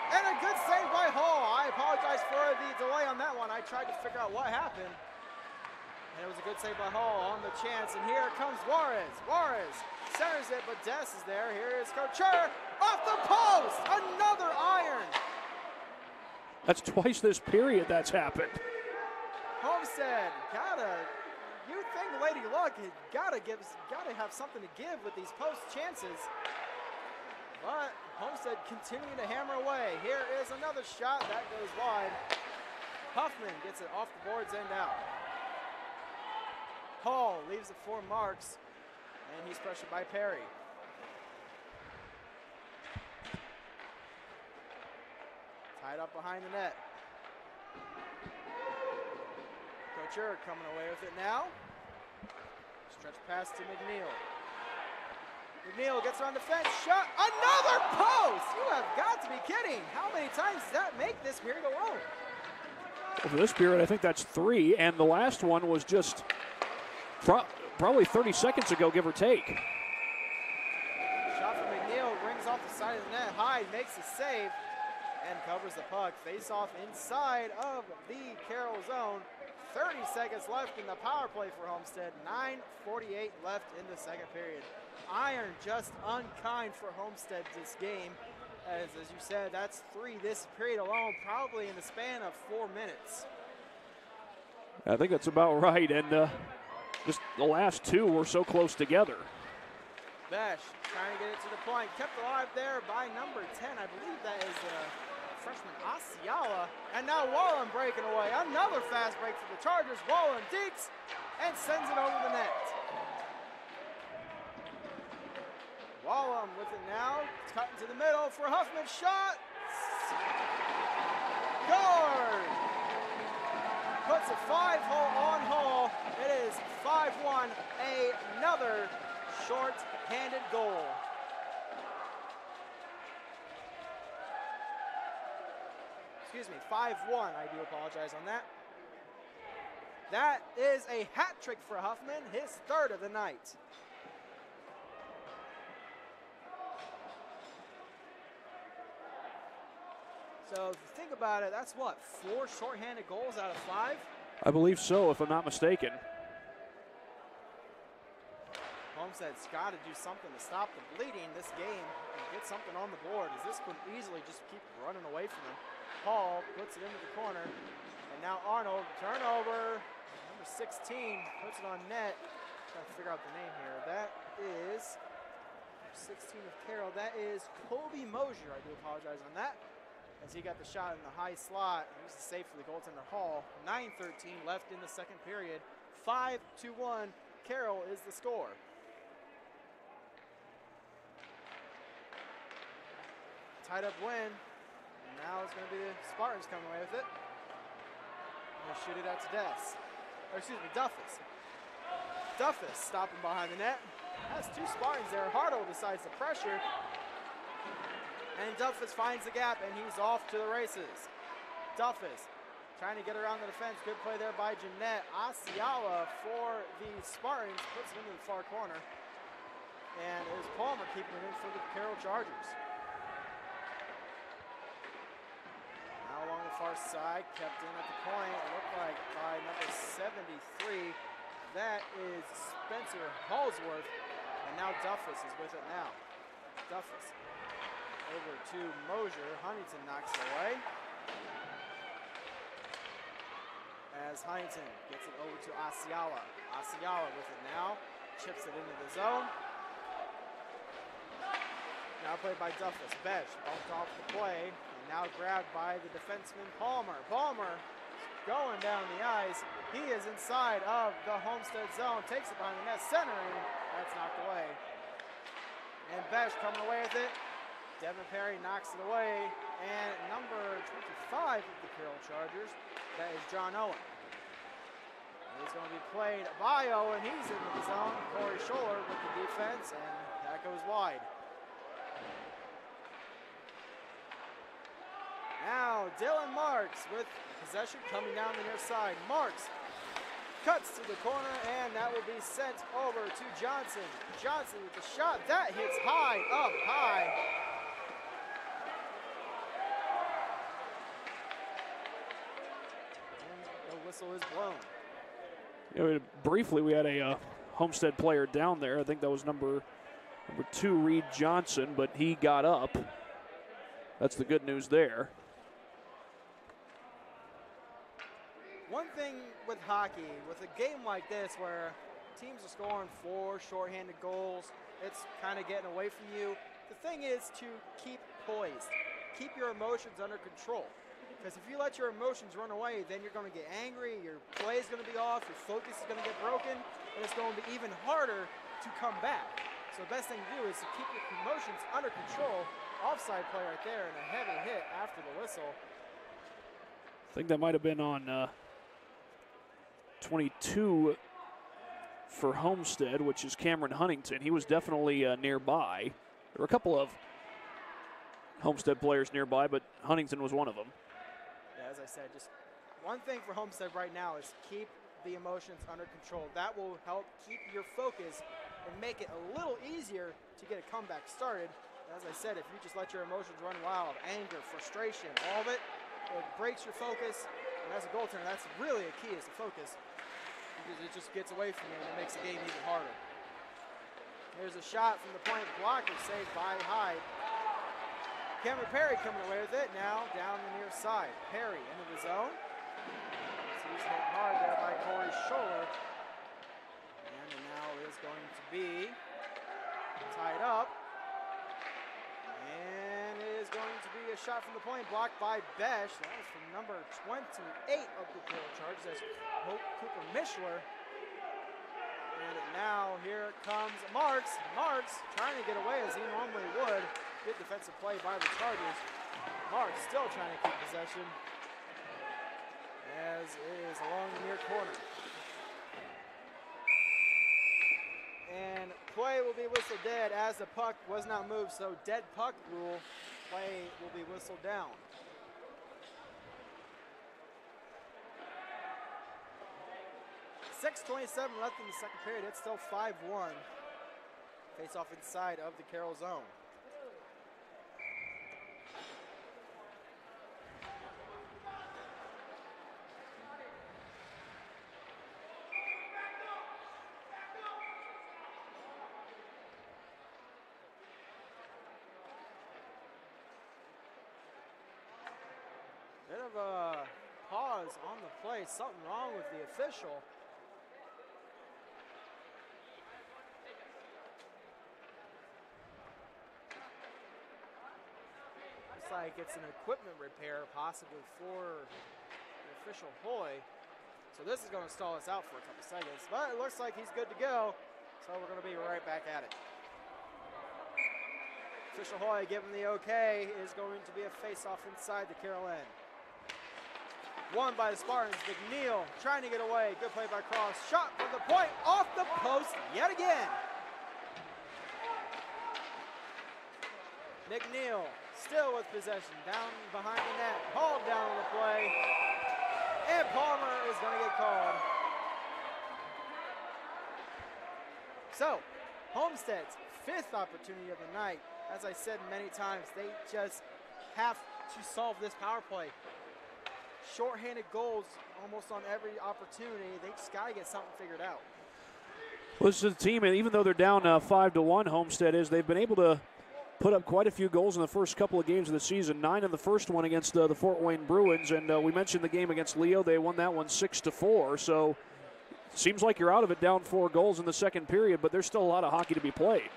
And a good save by Hall. I apologize for the delay on that one. I tried to figure out what happened. And it was a good save by Hall on the chance. And here comes Juarez. Juarez centers it, but Des is there. Here is Couture off the post. Another iron. That's twice this period that's happened. Homestead you think Lady Luck gotta have something to give with these post chances. But Homestead continuing to hammer away. Here is another shot that goes wide. Huffman gets it off the boards and out. Hall leaves it for Marks, and he's pressured by Perry. Tied up behind the net. Couture coming away with it now. Stretch pass to McNeil. McNeil gets around the fence, shot, another post! You have got to be kidding. How many times does that make this period alone? Well, for this period, I think that's 3, and the last one was just probably 30 seconds ago, give or take. Shot from McNeil rings off the side of the net. Hyde makes a save and covers the puck. Face off inside of the Carroll zone. 30 seconds left in the power play for Homestead. 9:48 left in the second period. Iron just unkind for Homestead this game. As you said, that's 3 this period alone, probably in the span of 4 minutes. I think that's about right, and just the last 2 were so close together. Besh trying to get it to the point, kept alive there by number 10. I believe that is freshman Asiala. And now Wallen breaking away. Another fast break for the Chargers. Wallen dinks and sends it over the net. Wallen with it now. It's cut into the middle for Huffman. Shot. Guard. Puts a 5-hole on Hall. It is 5-1. Another short-handed goal. Excuse me, 5-1. I do apologize on that. That is a hat trick for Huffman, his 3rd of the night. So if you think about it, that's what, 4 shorthanded goals out of 5? I believe so, if I'm not mistaken. Homestead's got to do something to stop the bleeding in this game and get something on the board, as this could easily just keep running away from him. Hall puts it into the corner, and now Arnold, turnover, number 16, puts it on net. Trying to figure out the name here. That is 16 of Carroll. That is Colby Mosier. I do apologize on that, as he got the shot in the high slot. He was safe for the goaltender Hall. 9:13 left in the second period. 5-1. Carroll is the score. Tied up win. Now it's going to be the Spartans coming away with it. They'll shoot it out to Duffus. Duffus stopping behind the net. Has 2 Spartans there. Hartle decides to pressure. And Duffus finds the gap, and he's off to the races. Duffus trying to get around the defense. Good play there by Jeanette. Asiala for the Spartans puts it into the far corner. And it was Palmer keeping it in for the Carroll Chargers. Now along the far side, kept in at the point. It looked like by number 73. That is Spencer Hallsworth. And now Duffus is with it now. Duffus over to Mosier. Huntington knocks it away. As Huntington gets it over to Asiala. Asiala with it now. Chips it into the zone. Now played by Duffus. Besh bumped off the play. And now grabbed by the defenseman Palmer. Palmer going down the ice. He is inside of the Homestead zone. Takes it behind the net. Centering. That's knocked away. And Besh coming away with it. Devin Perry knocks it away. And number 25 of the Carroll Chargers, that is John Owen. He's going to be played by Owen. He's into the zone. Corey Scholler with the defense, and that goes wide. Now Dylan Marks with possession coming down the near side. Marks cuts to the corner, and that will be sent over to Johnson. Johnson with the shot. That hits high, up high. And the whistle is blown. Briefly, we had a Homestead player down there. I think that was number 2, Reed Johnson, but he got up. That's the good news there. One thing with hockey, with a game like this where teams are scoring 4 shorthanded goals, it's kind of getting away from you. The thing is to keep poised. Keep your emotions under control. Because if you let your emotions run away, then you're going to get angry, your play is going to be off, your focus is going to get broken, and it's going to be even harder to come back. So the best thing to do is to keep your emotions under control. Offside play right there and a heavy hit after the whistle. I think that might have been on 22 for Homestead, which is Cameron Huntington. He was definitely nearby. There were a couple of Homestead players nearby, but Huntington was one of them. Yeah, as I said, just one thing for Homestead right now is keep the emotions under control. That will help keep your focus and make it a little easier to get a comeback started. As I said, if you just let your emotions run wild, anger, frustration, all of it, it breaks your focus. And as a goaltender, that's really a key, is to focus, because it just gets away from you and it makes the game even harder. Here's a shot from the point. Blocker saved by Hyde. Cameron Perry coming away with it. Now down the near side. Perry into the zone. So he's hit hard there by Corey Scholler. And now is going to be tied up. And it is going to be a shot from the point, blocked by Besh. That was from number 28 of the Carroll Chargers. That's Cooper Mishler. And now here comes Marks. Marks trying to get away as he normally would. Good defensive play by the Chargers. Marks still trying to keep possession, as is along the near corner. And play will be whistled dead as the puck was not moved, so dead puck rule, play will be whistled down. .6:27 left in the second period. It's still 5-1. Face off inside of the Carroll zone. Bit of a pause on the play. Something wrong with the official. Looks like it's an equipment repair, possibly for the official Hoy. So this is going to stall us out for a couple seconds, but it looks like he's good to go. So we're going to be right back at it. Official Hoy giving the okay. Is going to be a face-off inside the Carroll end. Won by the Spartans. McNeil trying to get away. Good play by Cross. Shot from the point. Off the post yet again. McNeil still with possession. Down behind the net. Hauled down on the play. And Palmer is going to get called. So, Homestead's 5th opportunity of the night. As I said many times, they just have to solve this power play. Shorthanded goals almost on every opportunity. They just got to get something figured out. Well, this is a team, and even though they're down 5-1, Homestead is, they've been able to put up quite a few goals in the first couple of games of the season. 9 in the first one against the Fort Wayne Bruins, and we mentioned the game against Leo. They won that one 6-4. So seems like you're out of it down 4 goals in the second period, but there's still a lot of hockey to be played.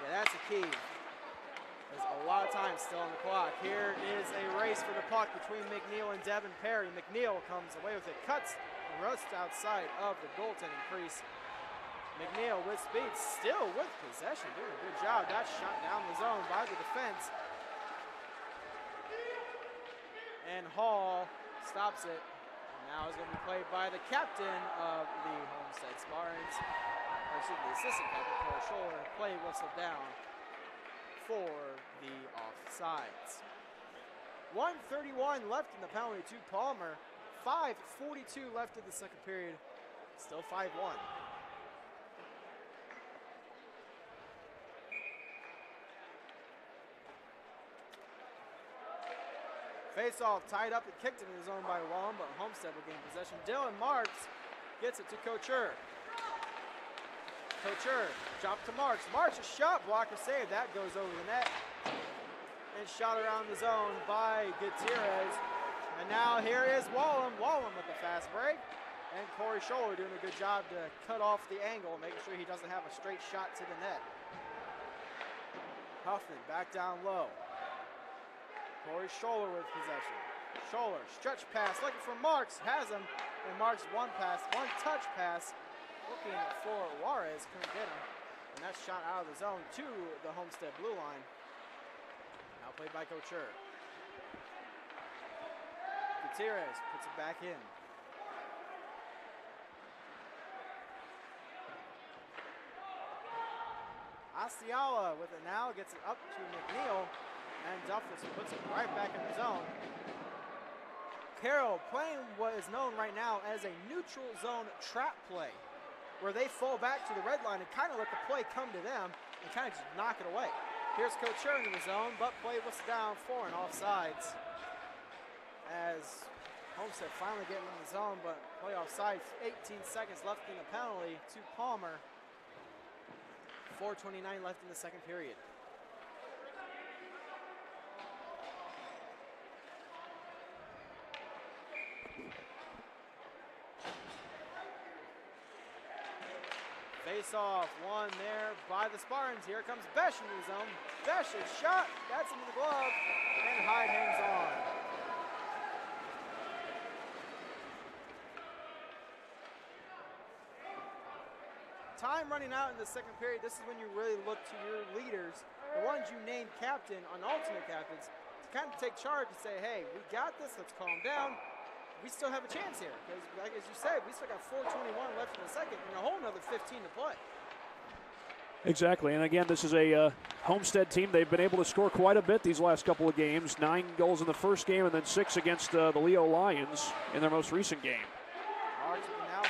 Yeah, that's the key. There's a lot of time still on the clock. Here is a race for the puck between McNeil and Devin Perry. McNeil comes away with it, cuts and rusts outside of the goaltending crease. McNeil with speed, still with possession, doing a good job. That's shot down the zone by the defense. And Hall stops it. And now it's going to be played by the captain of the Homestead Spartans, or excuse me, the assistant captain, Carroll Scholler. Play whistle down for the offsides. 1:31 left in the penalty to Palmer. 5:42 left in the second period. Still 5-1. Face-off tied up and kicked into the zone by Wallum, but Homestead will gain possession. Dylan Marks gets it to Couture. Couture, drop to Marks. Marks, a shot blocker save. That goes over the net. And shot around the zone by Gutierrez. And now here is Wallum. Wallum with the fast break. And Corey Scholler doing a good job to cut off the angle, making sure he doesn't have a straight shot to the net. Huffman back down low. Corey Scholler with possession. Scholler, stretch pass, looking for Marks, has him, and Marks one touch pass, looking for Juarez, couldn't get him, and that's shot out of the zone to the Homestead blue line. Now played by Couture. Gutierrez puts it back in. Asiala with it now, gets it up to McNeil. And Duffus puts it right back in the zone. Carroll playing what is known right now as a neutral zone trap play, where they fall back to the red line and kind of let the play come to them and kind of just knock it away. Here's Couture in the zone, but play was down for an offsides. As Homestead finally getting in the zone, but play offside. 18 seconds left in the penalty to Palmer. 4:29 left in the second period. Face-off, one there by the Spartans. Here comes Besh into the zone. Besh's shot, that's into the glove, and Hyde hangs on. Time running out in the second period. This is when you really look to your leaders, the ones you named captain on alternate captains, to kind of take charge and say, hey, we got this, let's calm down. We still have a chance here, because like as you said, we still got 4:21 left in the second and a whole nother 15 to play. Exactly, and again, this is a Homestead team. They've been able to score quite a bit these last couple of games. 9 goals in the first game and then 6 against the Leo Lions in their most recent game.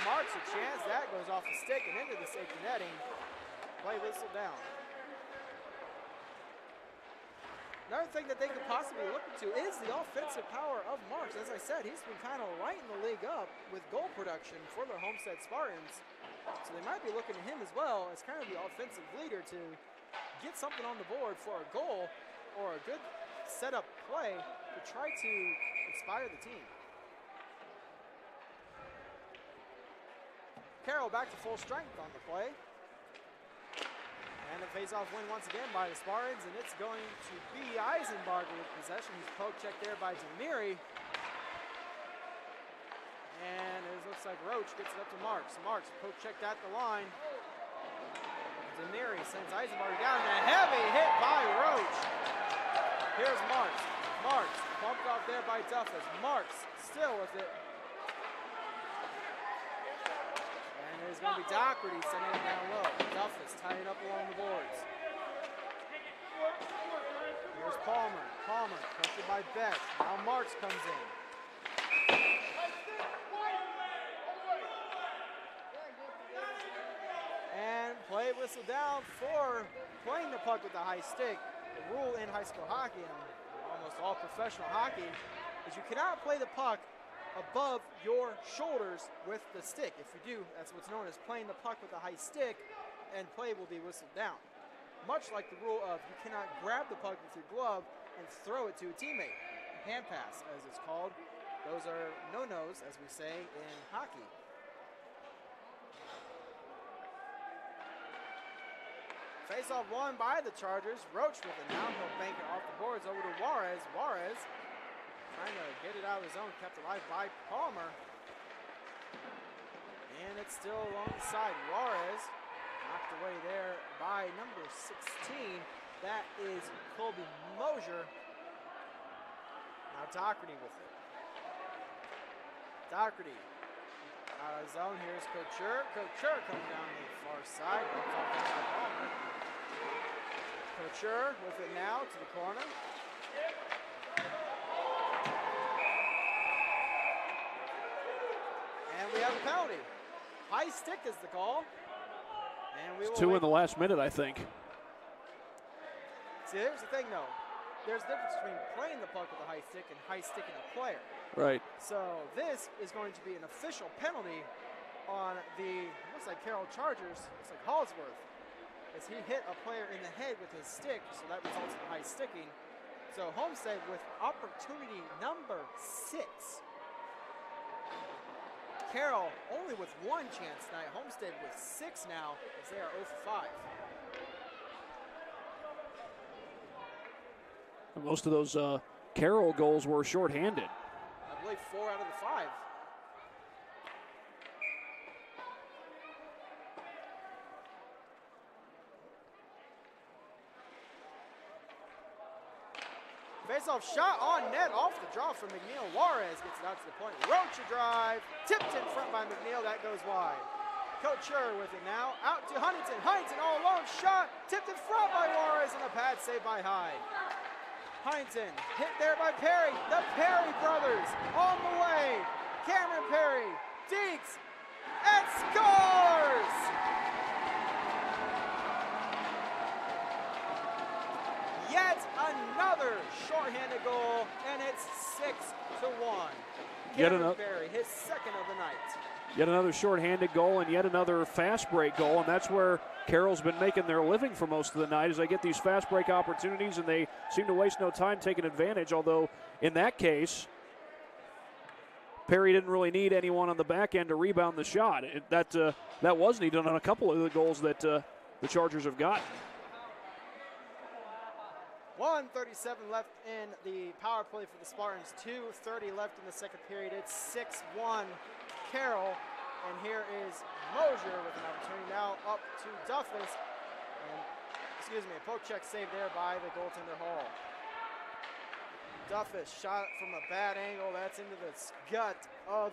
Marks a chance, that goes off the stick and into the safety netting. Play whistle down. Another thing that they could possibly look into is the offensive power of Marks. As I said, he's been kind of lighting the league up with goal production for the Homestead Spartans. So they might be looking at him as well as kind of the offensive leader to get something on the board for a goal or a good setup play to try to inspire the team. Carroll back to full strength on the play. And a face-off win once again by the Spartans, and it's going to be Eisenbarger with possession. He's poke checked there by Demiri. And it looks like Roach gets it up to Marks. Marks poke checked at the line. Demiri sends Eisenbarger down, and a heavy hit by Roach. Here's Marks. Marks bumped off there by Duffus. Marks still with it. It's going to be Doherty sending it down low. Duffus tying it up along the boards. Here's Palmer. Palmer pressured by Beck. Now Marks comes in. And play whistle down for playing the puck with the high stick. The rule in high school hockey and almost all professional hockey is you cannot play the puck above your shoulders with the stick. If you do, that's what's known as playing the puck with a high stick, and play will be whistled down. Much like the rule of you cannot grab the puck with your glove and throw it to a teammate. Hand pass, as it's called. Those are no-nos, as we say in hockey. Face-off won by the Chargers. Roach with it now. He'll bank it off the boards over to Juarez. Juarez trying to get it out of his zone, kept alive by Palmer. And it's still along the side. Juarez knocked away there by number 16. That is Colby Mosier. Now Doherty with it. Doherty out of zone. Here's Couture. Couture coming down the far side. Palmer. Couture with it now to the corner. And we have a penalty. High stick is the call. And we will Two in the last minute, I think. See, here's the thing, though. There's a difference between playing the puck with a high stick and high sticking a player. Right. So this is going to be an official penalty on the, looks like Carroll Chargers, looks like Hallsworth, as he hit a player in the head with his stick, so that results in high sticking. So Homestead with opportunity number 6. Carroll only with 1 chance tonight. Homestead with 6 now, as they are 0 for 5. Most of those Carroll goals were shorthanded. I believe 4 out of the 5. Face-off shot on net off the draw from McNeil. Juarez gets it out to the point. Roach a drive. Tipped in front by McNeil. That goes wide. Couture with it now. Out to Huntington. Huntington all alone. Shot. Tipped in front by Juarez and a pad save by Hyde. Huntington hit there by Perry. The Perry brothers on the way. Cameron Perry. Deeks. And scores! Yet another shorthanded goal, and it's 6-1. Cameron Perry, his second of the night. Yet another shorthanded goal and yet another fast break goal, and that's where Carroll's been making their living for most of the night as they get these fast break opportunities, and they seem to waste no time taking advantage, although in that case, Perry didn't really need anyone on the back end to rebound the shot. That was needed on a couple of the goals that the Chargers have gotten. 1:37 left in the power play for the Spartans. 2:30 left in the second period. It's 6-1 Carroll. And here is Mosier with an opportunity now up to Duffus. And, a poke check save there by the goaltender Hall. Duffus shot from a bad angle. That's into the gut of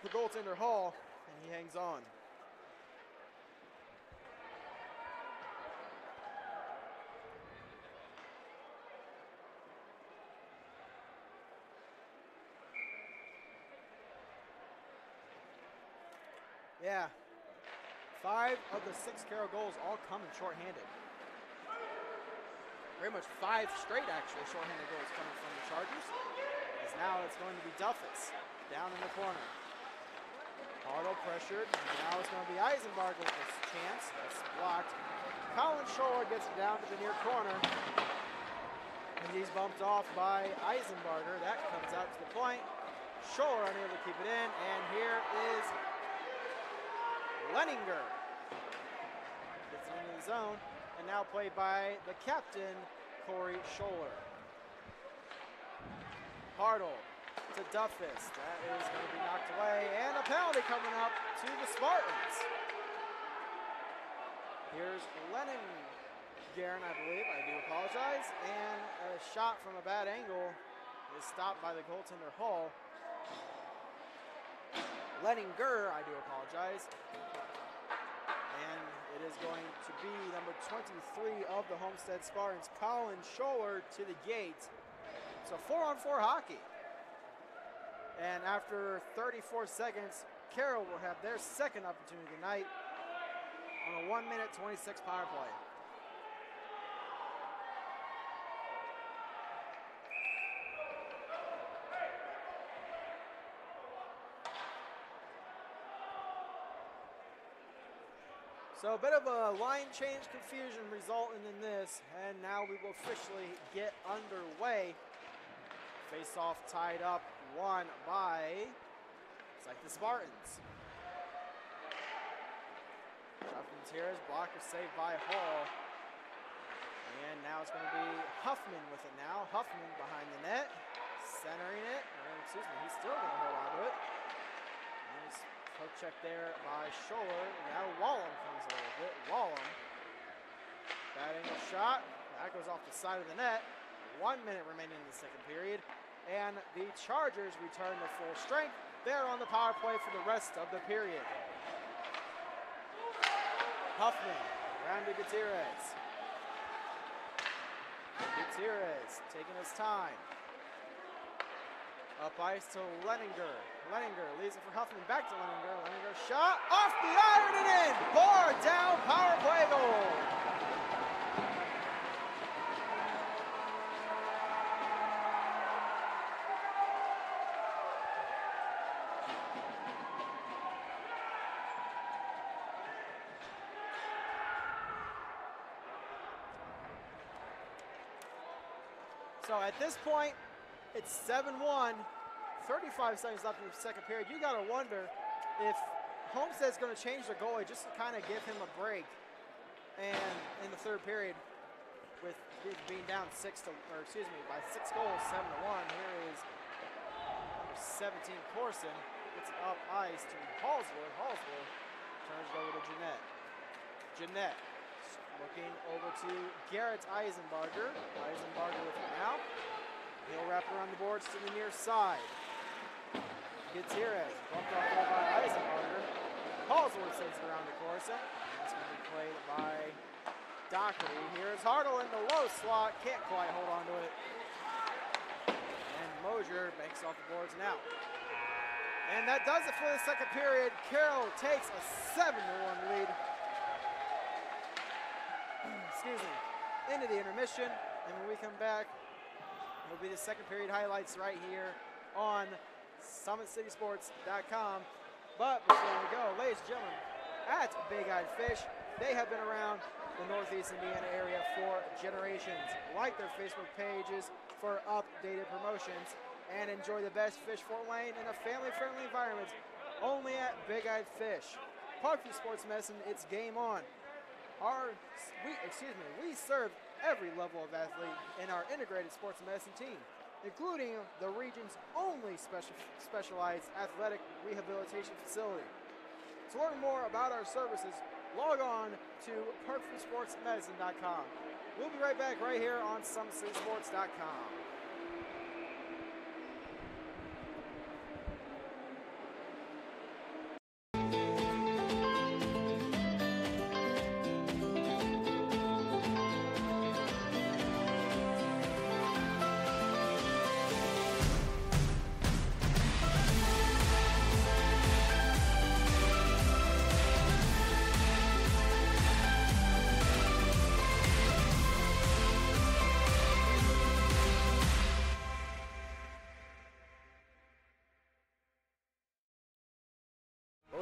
the goaltender Hall, and he hangs on. Yeah, 5 of the 6 Carroll goals all come in shorthanded. Pretty much 5 straight, actually, shorthanded goals coming from the Chargers. As now it's going to be Duffus down in the corner. Hartle pressured. Now it's going to be Eisenberg with this chance. That's blocked. Colin Scholler gets it down to the near corner. And he's bumped off by Eisenbarger. That comes out to the point. Scholler unable to keep it in. And here is Leninger. Gets it into the zone. And now played by the captain, Corey Scholler. Hartle to Duffus. That is going to be knocked away. And a penalty coming up to the Spartans. Here's Leninger, I believe. I do apologize. And a shot from a bad angle is stopped by the goaltender Hall. Leninger, I do apologize. And it is going to be number 23 of the Homestead Spartans, Colin Scholler, to the gate. So 4-on-4 hockey. And after 34 seconds, Carroll will have their second opportunity tonight on a 1-minute 26 power play. So a bit of a line change confusion resulting in this, and now we will officially get underway. Face-off tied up, won by, looks like the Spartans. Shot from Tier's, blocker saved by Hall. And now it's going to be Huffman with it now. Huffman behind the net, centering it. Or, excuse me, he's still going to hold on to it. Nice poke check there by Scholler. Now Wallum comes away with it. Wallum, batting a shot. That goes off the side of the net. 1 minute remaining in the second period. And the Chargers return to full strength. They're on the power play for the rest of the period. Huffman, around to Gutierrez. Gutierrez taking his time. Up ice to Leninger. Leninger leaves it for Huffman, back to Leninger. Leninger shot, off the iron and in! Bar down, power play goal! So at this point, it's 7-1, 35 seconds left in the second period. You gotta wonder if Homestead's gonna change their goalie just to kind of give him a break. And in the third period, with being down by 6 goals, 7-1, here is number 17, Corson, gets it up ice to Hallsworth. Hallsworth turns it over to Jeanette. Jeanette looking over to Garrett Eisenbarger. Eisenbarger with it now. He'll wrap around the boards to the near side. Gutierrez bumped off there by Eisenbarger. Hallsworth sends it around the course. That's going to be played by Doherty. Here's Hartle in the low slot. Can't quite hold on to it. And Mosier banks off the boards now. And that does it for the second period. Carroll takes a 7-1 lead. Excuse me, into the intermission, and when we come back, it'll be the second period highlights right here on SummitCitySports.com. But before we go, ladies and gentlemen, at Big Eyed Fish, they have been around the Northeast Indiana area for generations. Like their Facebook pages for updated promotions, and enjoy the best fish Fort Wayne in a family-friendly environment. Only at Big Eyed Fish. Parkview Sports Medicine, it's game on. We serve every level of athlete in our integrated sports medicine team, including the region's only specialized athletic rehabilitation facility. To learn more about our services, log on to ParkviewSportsMedicine.com. We'll be right back right here on SummitCitySports.com.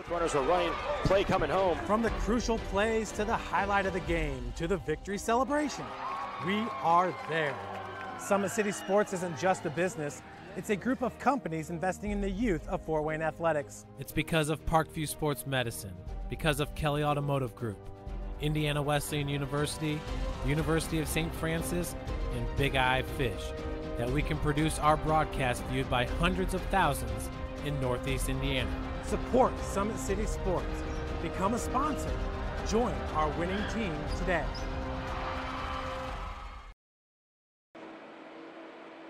Runners are running, play coming home. From the crucial plays to the highlight of the game to the victory celebration, we are there. Summit City Sports isn't just a business, it's a group of companies investing in the youth of Fort Wayne athletics. It's because of Parkview Sports Medicine, because of Kelly Automotive Group, Indiana Wesleyan University, the University of St. Francis, and Big Eye Fish, that we can produce our broadcast viewed by hundreds of thousands in Northeast Indiana. Support Summit City Sports. Become a sponsor. Join our winning team today.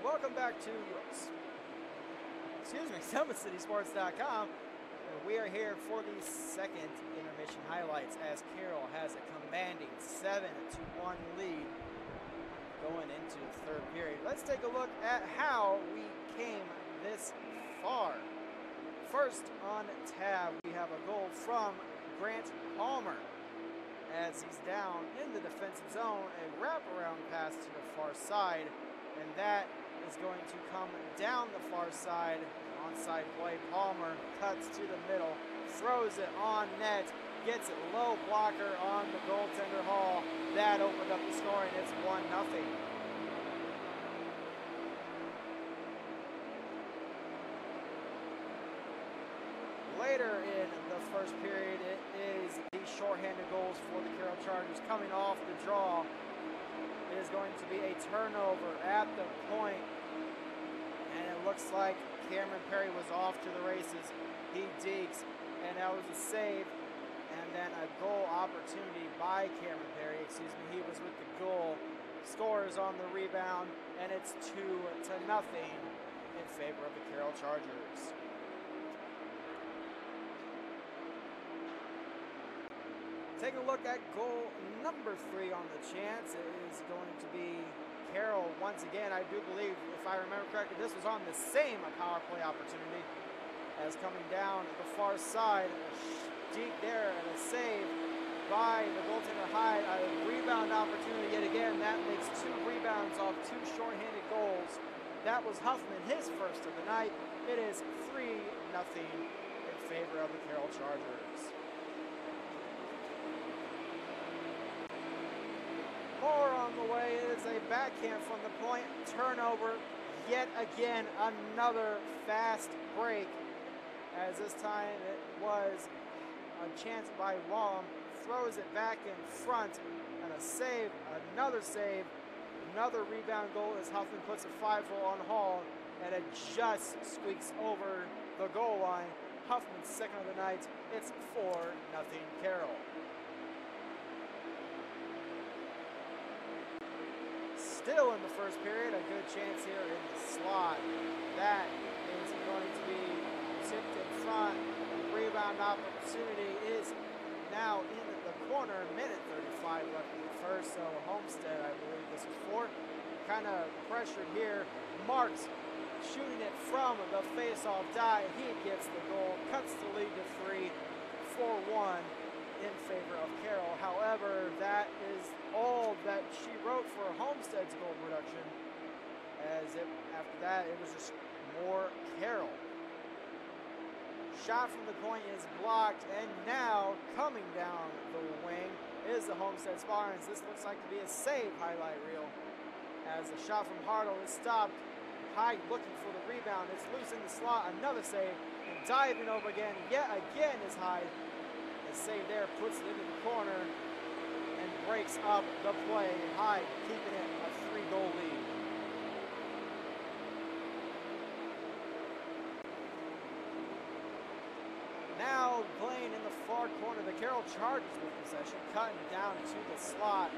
Welcome back to SummitCitySports.com. We are here for the second intermission highlights as Carroll has a commanding 7-1 lead going into the third period. Let's take a look at how we came this far. First on tab, we have a goal from Grant Palmer as he's down in the defensive zone, a wraparound pass to the far side, and that is going to come down the far side. Onside play, Palmer cuts to the middle, throws it on net, gets it low blocker on the goaltender Hall. That opened up the scoring. It's 1-0. Later in the first period, it is the shorthanded goals for the Carroll Chargers coming off the draw. It is going to be a turnover at the point, and it looks like Cameron Perry was off to the races. He digs, and that was a save, and then a goal opportunity by Cameron Perry. He was with the goal. Scores on the rebound, and it's 2-0 in favor of the Carroll Chargers. Take a look at goal number 3 on the chance. It is going to be Carroll once again. I do believe, if I remember correctly, this was on the same power play opportunity as coming down the far side. Deep there and a save by the goaltender Hyde. A rebound opportunity yet again. That makes 2 rebounds off 2 shorthanded goals. That was Huffman, his first of the night. It is 3-0 in favor of the Carroll Chargers. More on the way. It is a backhand from the point. Turnover. Yet again, another fast break. As this time it was a chance by Wallum. Throws it back in front. And a save. Another save. Another rebound goal as Huffman puts a 5-0 on Hall. And it just squeaks over the goal line. Huffman's second of the night. It's 4-0 Carroll. Still in the first period, a good chance here in the slot. That is going to be tipped in front. The rebound opportunity is now in the corner. Minute 35 left in the first, so Homestead, I believe this is for. Kind of pressured here. Marks shooting it from the face-off die. He gets the goal, cuts the lead to 3, 4-1. In favor of Carroll. However, that is all that she wrote for Homestead's goal production, as after that it was just more Carroll. Shot from the point is blocked, and now coming down the wing is the Homestead Spartans. This looks like to be a save highlight reel, as the shot from Hartle is stopped. Hyde looking for the rebound. It's loose in the slot. Another save, and diving over again. Yet again is Hyde. The save there puts it into the corner and breaks up the play. Hyde keeping it a 3-goal lead. Now playing in the far corner, the Carroll Chargers with possession, cutting down to the slot.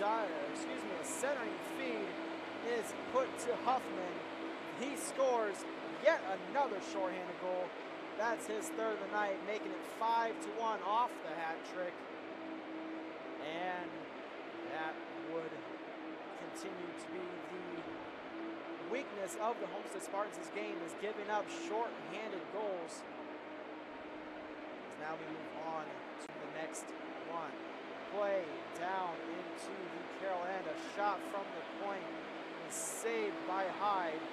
A centering feed is put to Huffman. He scores yet another shorthanded goal. That's his third of the night, making it 5-1 off the hat trick. And that would continue to be the weakness of the Homestead Spartans' game, is giving up short-handed goals. Now we move on to the next one. Play down into the Carroll end. A shot from the point is saved by Hyde.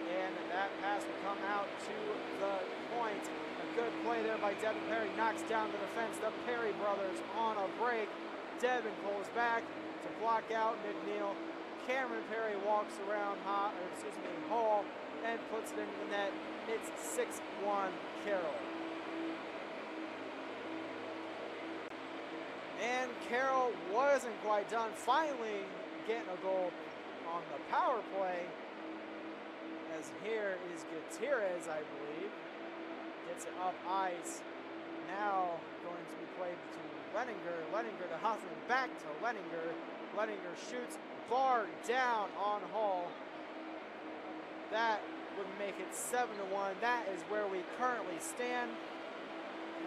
And that pass will come out to the point. A good play there by Devin Perry. Knocks down the defense. The Perry brothers on a break. Devin pulls back to block out McNeil. Cameron Perry walks around Hall and puts it into the net. It's 6-1 Carroll. And Carroll wasn't quite done. Finally getting a goal on the power play. As here is Gutierrez, I believe. Gets it up ice. Now going to be played to Leninger. Leninger to Huffman. Back to Leninger. Leninger shoots. Bar down on Hall. That would make it 7-1. That is where we currently stand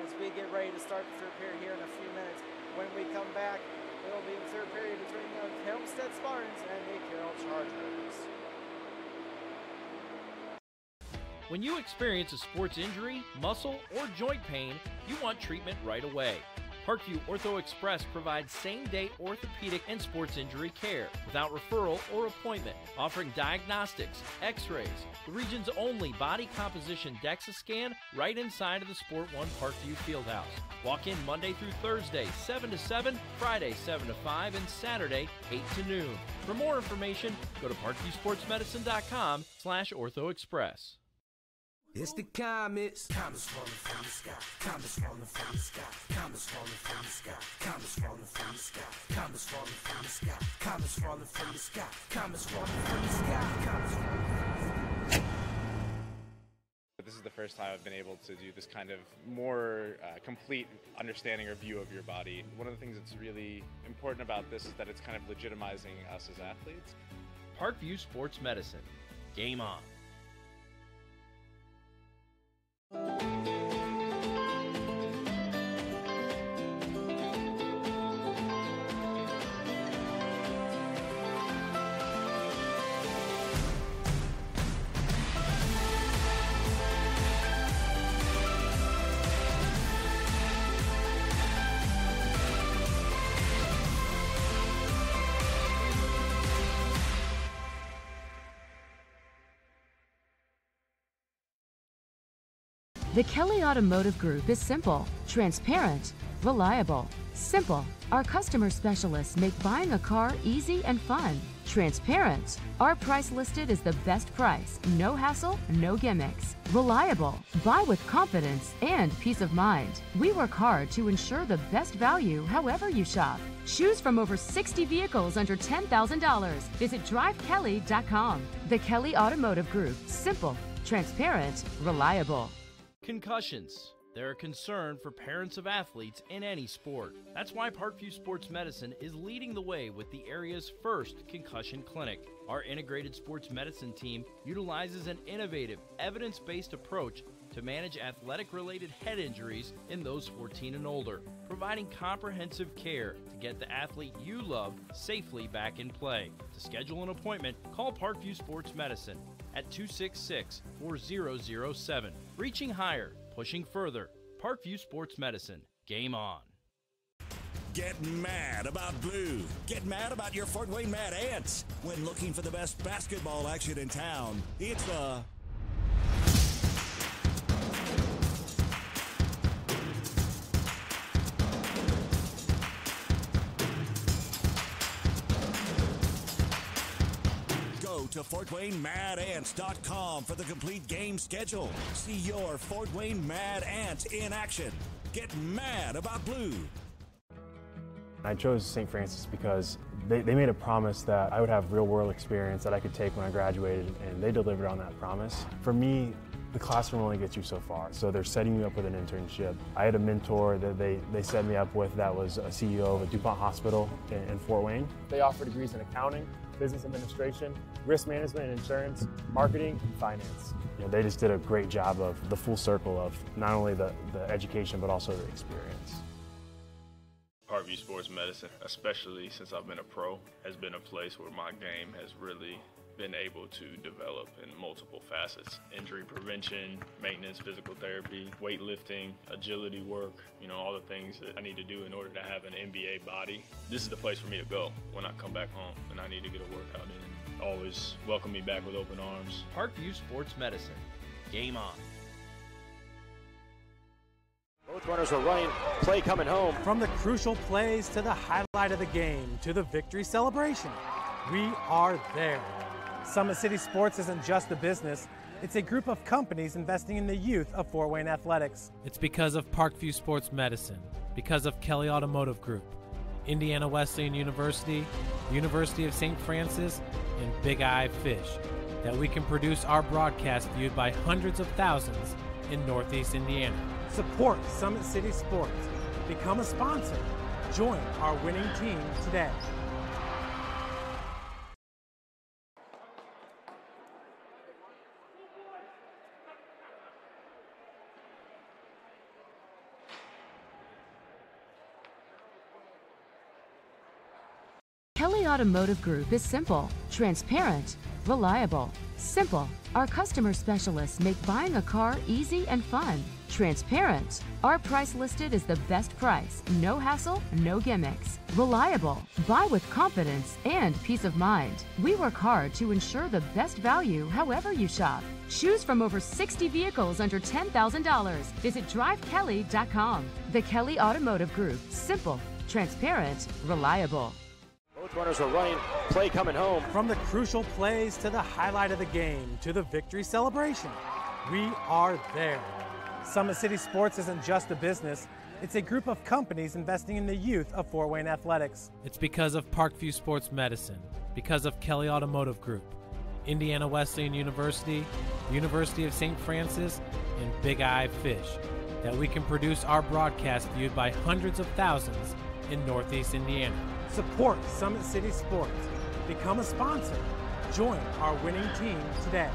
as we get ready to start the third period here in a few minutes. When we come back, it will be the third period between the Homestead Spartans and the Carroll Chargers. When you experience a sports injury, muscle, or joint pain, you want treatment right away. Parkview Ortho Express provides same-day orthopedic and sports injury care without referral or appointment, offering diagnostics, x-rays, the region's only body composition DEXA scan right inside of the Sport One Parkview Fieldhouse. Walk in Monday through Thursday, 7 to 7, Friday, 7 to 5, and Saturday, 8 to noon. For more information, go to parkviewsportsmedicine.com/orthoexpress. It's the comets. Comets falling from the sky. Comets falling from the sky. Comets falling from the sky. Comets falling from the sky. Comets falling from the sky. Comets falling from the sky. Comets falling from the sky. Comets falling from the sky. This is the first time I've been able to do this kind of more complete understanding or view of your body. One of the things that's really important about this is that it's kind of legitimizing us as athletes. Parkview Sports Medicine. Game on. The Kelly Automotive Group is simple, transparent, reliable. Simple. Our customer specialists make buying a car easy and fun. Transparent. Our price listed is the best price. No hassle, no gimmicks. Reliable. Buy with confidence and peace of mind. We work hard to ensure the best value however you shop. Choose from over 60 vehicles under $10,000. Visit drivekelly.com. The Kelly Automotive Group. Simple, transparent, reliable. Concussions. They're a concern for parents of athletes in any sport. That's why Parkview Sports Medicine is leading the way with the area's first concussion clinic. Our integrated sports medicine team utilizes an innovative, evidence-based approach to manage athletic-related head injuries in those 14 and older, providing comprehensive care to get the athlete you love safely back in play. To schedule an appointment, call Parkview Sports Medicine at 266-4007. Reaching higher, pushing further. Parkview Sports Medicine. Game on. Get mad about blue. Get mad about your Fort Wayne Mad Ants. When looking for the best basketball action in town, it's the to FortWayneMadAnts.com for the complete game schedule. See your Fort Wayne Mad Ants in action. Get mad about blue. I chose St. Francis because they made a promise that I would have real-world experience that I could take when I graduated, and they delivered on that promise. For me, the classroom only gets you so far, so they're setting you up with an internship. I had a mentor that they set me up with that was a CEO of a DuPont hospital in Fort Wayne. They offer degrees in accounting, business administration, risk management and insurance, marketing, and finance. You know, they just did a great job of the full circle of not only the education, but also the experience. Parkview Sports Medicine, especially since I've been a pro, has been a place where my game has really been able to develop in multiple facets. Injury prevention, maintenance, physical therapy, weightlifting, agility work, all the things that I need to do in order to have an NBA body. This is the place for me to go when I come back home and I need to get a workout in. Always welcome me back with open arms. Parkview Sports Medicine. Game on. Both runners are running, play coming home. From the crucial plays to the highlight of the game to the victory celebration, we are there. Summit City Sports isn't just a business, it's a group of companies investing in the youth of Fort Wayne athletics. It's because of Parkview Sports Medicine, because of Kelly Automotive Group, Indiana Wesleyan University, the University of St. Francis, and Big Eye Fish, that we can produce our broadcast viewed by hundreds of thousands in Northeast Indiana. Support Summit City Sports. Become a sponsor. Join our winning team today. Kelly Automotive Group is simple, transparent, reliable. Simple. Our customer specialists make buying a car easy and fun. Transparent. Our price listed is the best price. No hassle, no gimmicks. Reliable. Buy with confidence and peace of mind. We work hard to ensure the best value however you shop. Choose from over 60 vehicles under $10,000. Visit drivekelly.com. The Kelly Automotive Group. Simple, transparent, reliable. Both runners are running, play coming home. From the crucial plays to the highlight of the game to the victory celebration, we are there. Summit City Sports isn't just a business, it's a group of companies investing in the youth of Fort Wayne athletics. It's because of Parkview Sports Medicine, because of Kelly Automotive Group, Indiana Wesleyan University, the University of St. Francis, and Big Eye Fish, that we can produce our broadcast viewed by hundreds of thousands in Northeast Indiana. Support Summit City Sports. Become a sponsor. Join our winning team today.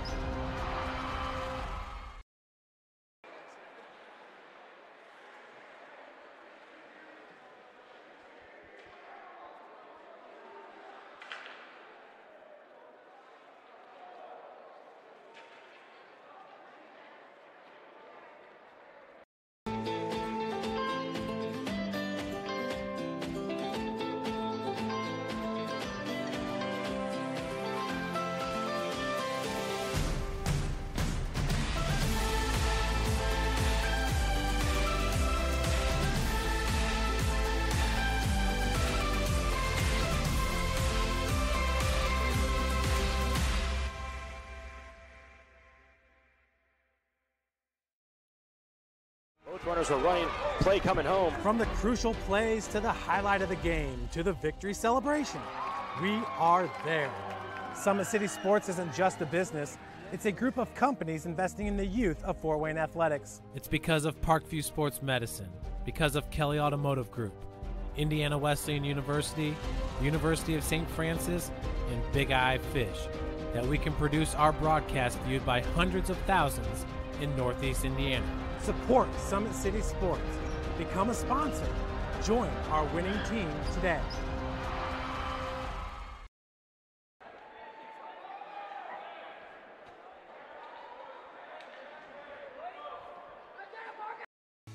Both runners are running, play coming home. From the crucial plays to the highlight of the game to the victory celebration, we are there. Summit City Sports isn't just a business, it's a group of companies investing in the youth of Fort Wayne athletics. It's because of Parkview Sports Medicine, because of Kelly Automotive Group, Indiana Wesleyan University, the University of St. Francis, and Big Eye Fish, that we can produce our broadcast viewed by hundreds of thousands in Northeast Indiana. Support Summit City Sports. Become a sponsor. Join our winning team today.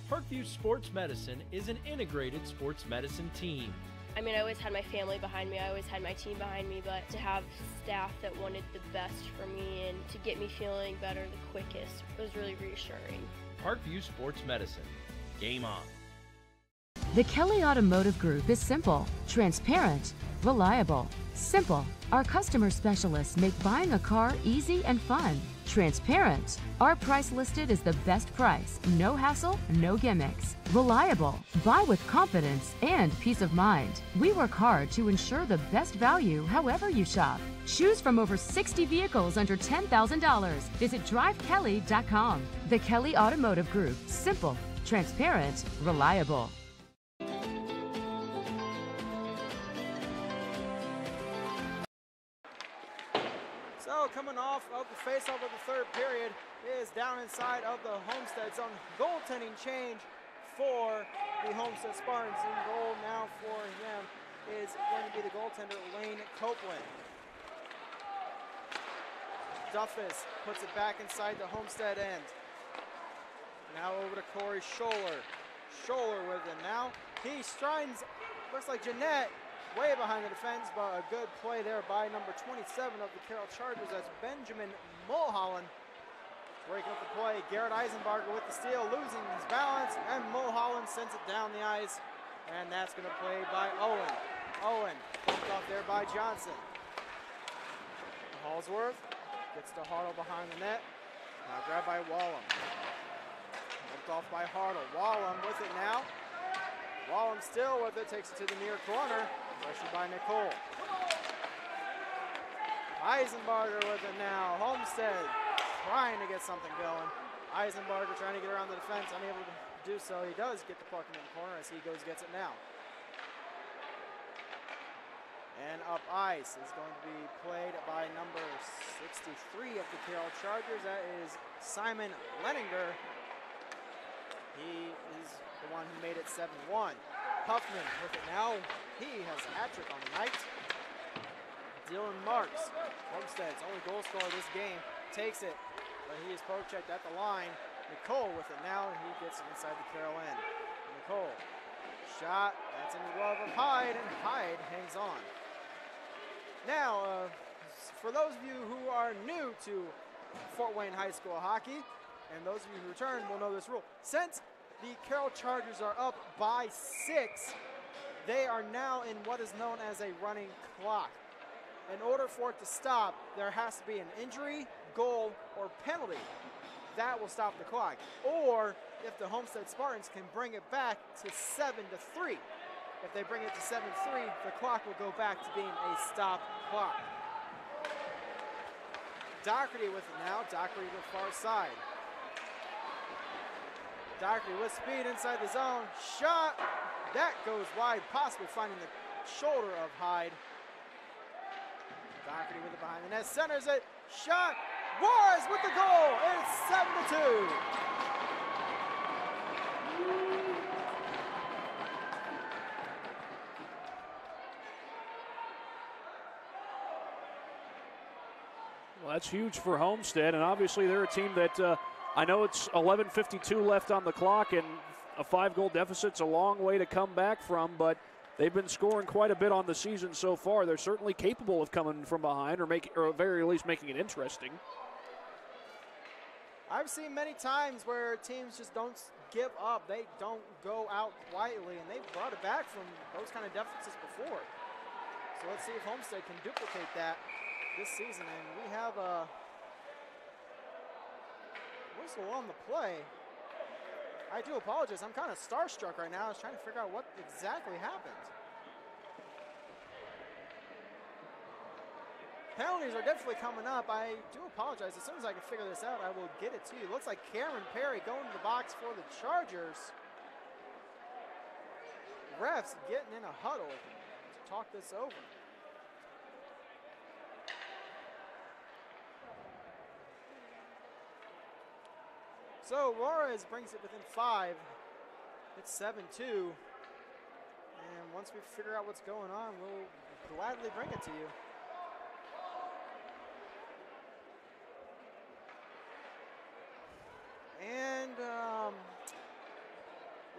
Parkview Sports Medicine is an integrated sports medicine team. I mean, I always had my family behind me, I always had my team behind me, but to have staff that wanted the best for me and to get me feeling better the quickest was really reassuring. Parkview Sports Medicine. Game on. The Kelly Automotive Group is simple, transparent, reliable. Simple. Our customer specialists make buying a car easy and fun. Transparent. Our price listed is the best price. No hassle, no gimmicks. Reliable. Buy with confidence and peace of mind. We work hard to ensure the best value however you shop. Choose from over 60 vehicles under $10,000. Visit drivekelly.com. The Kelly Automotive Group. Simple, transparent, reliable. So coming off of the face-off of the third period is down inside of the Homestead zone. Goaltending change for the Homestead Spartans. In goal now for them is going to be the goaltender, Lane Copeland. Duffus puts it back inside the Homestead end. Now over to Corey Scholler. Scholler with it now. He strides, looks like Jeanette, way behind the defense, but a good play there by number 27 of the Carroll Chargers. That's Benjamin Mulholland breaking up the play. Garrett Eisenbarger with the steal, losing his balance, and Mulholland sends it down the ice, and that's going to play by Owen. Owen pumped off there by Johnson. Hallsworth gets to Hartle behind the net. Now grabbed by Wallum. Pumped off by Hartle. Wallum with it now. Wallum still with it, takes it to the near corner. Pressured by Nicole. Eisenbarger with it now. Homestead trying to get something going. Eisenbarger trying to get around the defense, unable to do so. He does get the puck in the corner as he gets it now. And up ice is going to be played by number 63 of the Carroll Chargers. That is Simon Leninger. He is the one who made it 7-1. Huffman with it now. He has a hat trick on the night. Dylan Marks, Homestead's only goal scorer this game, takes it, but he is poke checked at the line. Nicole with it now, and he gets it inside the Carroll end. Nicole, shot, that's in the glove of Hyde, and Hyde hangs on. Now, for those of you who are new to Fort Wayne High School hockey, and those of you who return will know this rule. Since the Carroll Chargers are up by 6, they are now in what is known as a running clock. In order for it to stop, there has to be an injury, goal, or penalty. That will stop the clock. Or if the Homestead Spartans can bring it back to 7-3. If they bring it to 7-3, the clock will go back to being a stop clock. Doherty with it now. Doherty with far side. Doherty with speed inside the zone. Shot. That goes wide, possibly finding the shoulder of Hyde. Doherty with it behind the net. Centers it. Shot. Juarez with the goal. It's 7-2. Well, that's huge for Homestead, and obviously they're a team that I know it's 11:52 left on the clock, and a 5-goal deficit's a long way to come back from, but they've been scoring quite a bit on the season so far. They're certainly capable of coming from behind or at very least making it interesting. I've seen many times where teams just don't give up. They don't go out quietly, and they've brought it back from those kind of deficits before. So let's see if Homestead can duplicate that this season. And we have a whistle on the play. I do apologize. I'm kind of starstruck right now. I was trying to figure out what exactly happened. Penalties are definitely coming up. I do apologize. As soon as I can figure this out, I will get it to you. Looks like Cameron Perry going to the box for the Chargers. Refs getting in a huddle to talk this over. So Juarez brings it within 5. It's 7-2. And once we figure out what's going on, we'll gladly bring it to you. And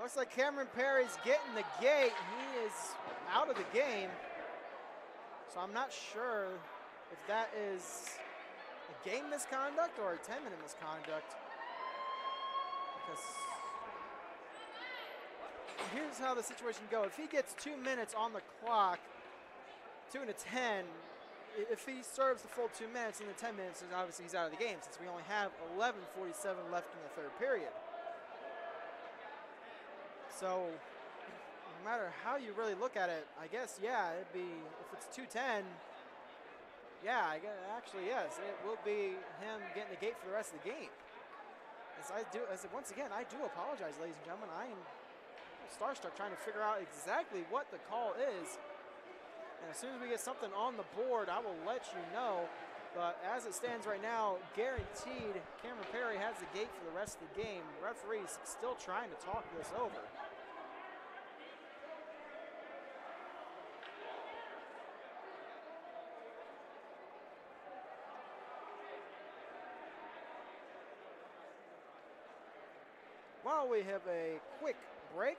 looks like Cameron Perry's getting the gate. He is out of the game. So I'm not sure if that is a game misconduct or a 10-minute misconduct. Because here's how the situation goes. If he gets 2 minutes on the clock, 2 and a 10, if he serves the full 2 minutes in the 10 minutes, then obviously he's out of the game since we only have 11:47 left in the third period. So no matter how you really look at it, I guess, yeah, it'd be, if it's 2:10, yeah, actually, yes, it will be him getting the gate for the rest of the game. Once again, I do apologize, ladies and gentlemen. I am starstruck trying to figure out exactly what the call is. And as soon as we get something on the board, I will let you know. But as it stands right now, guaranteed Cameron Perry has the gate for the rest of the game. Referee's still trying to talk this over. While we have a quick break,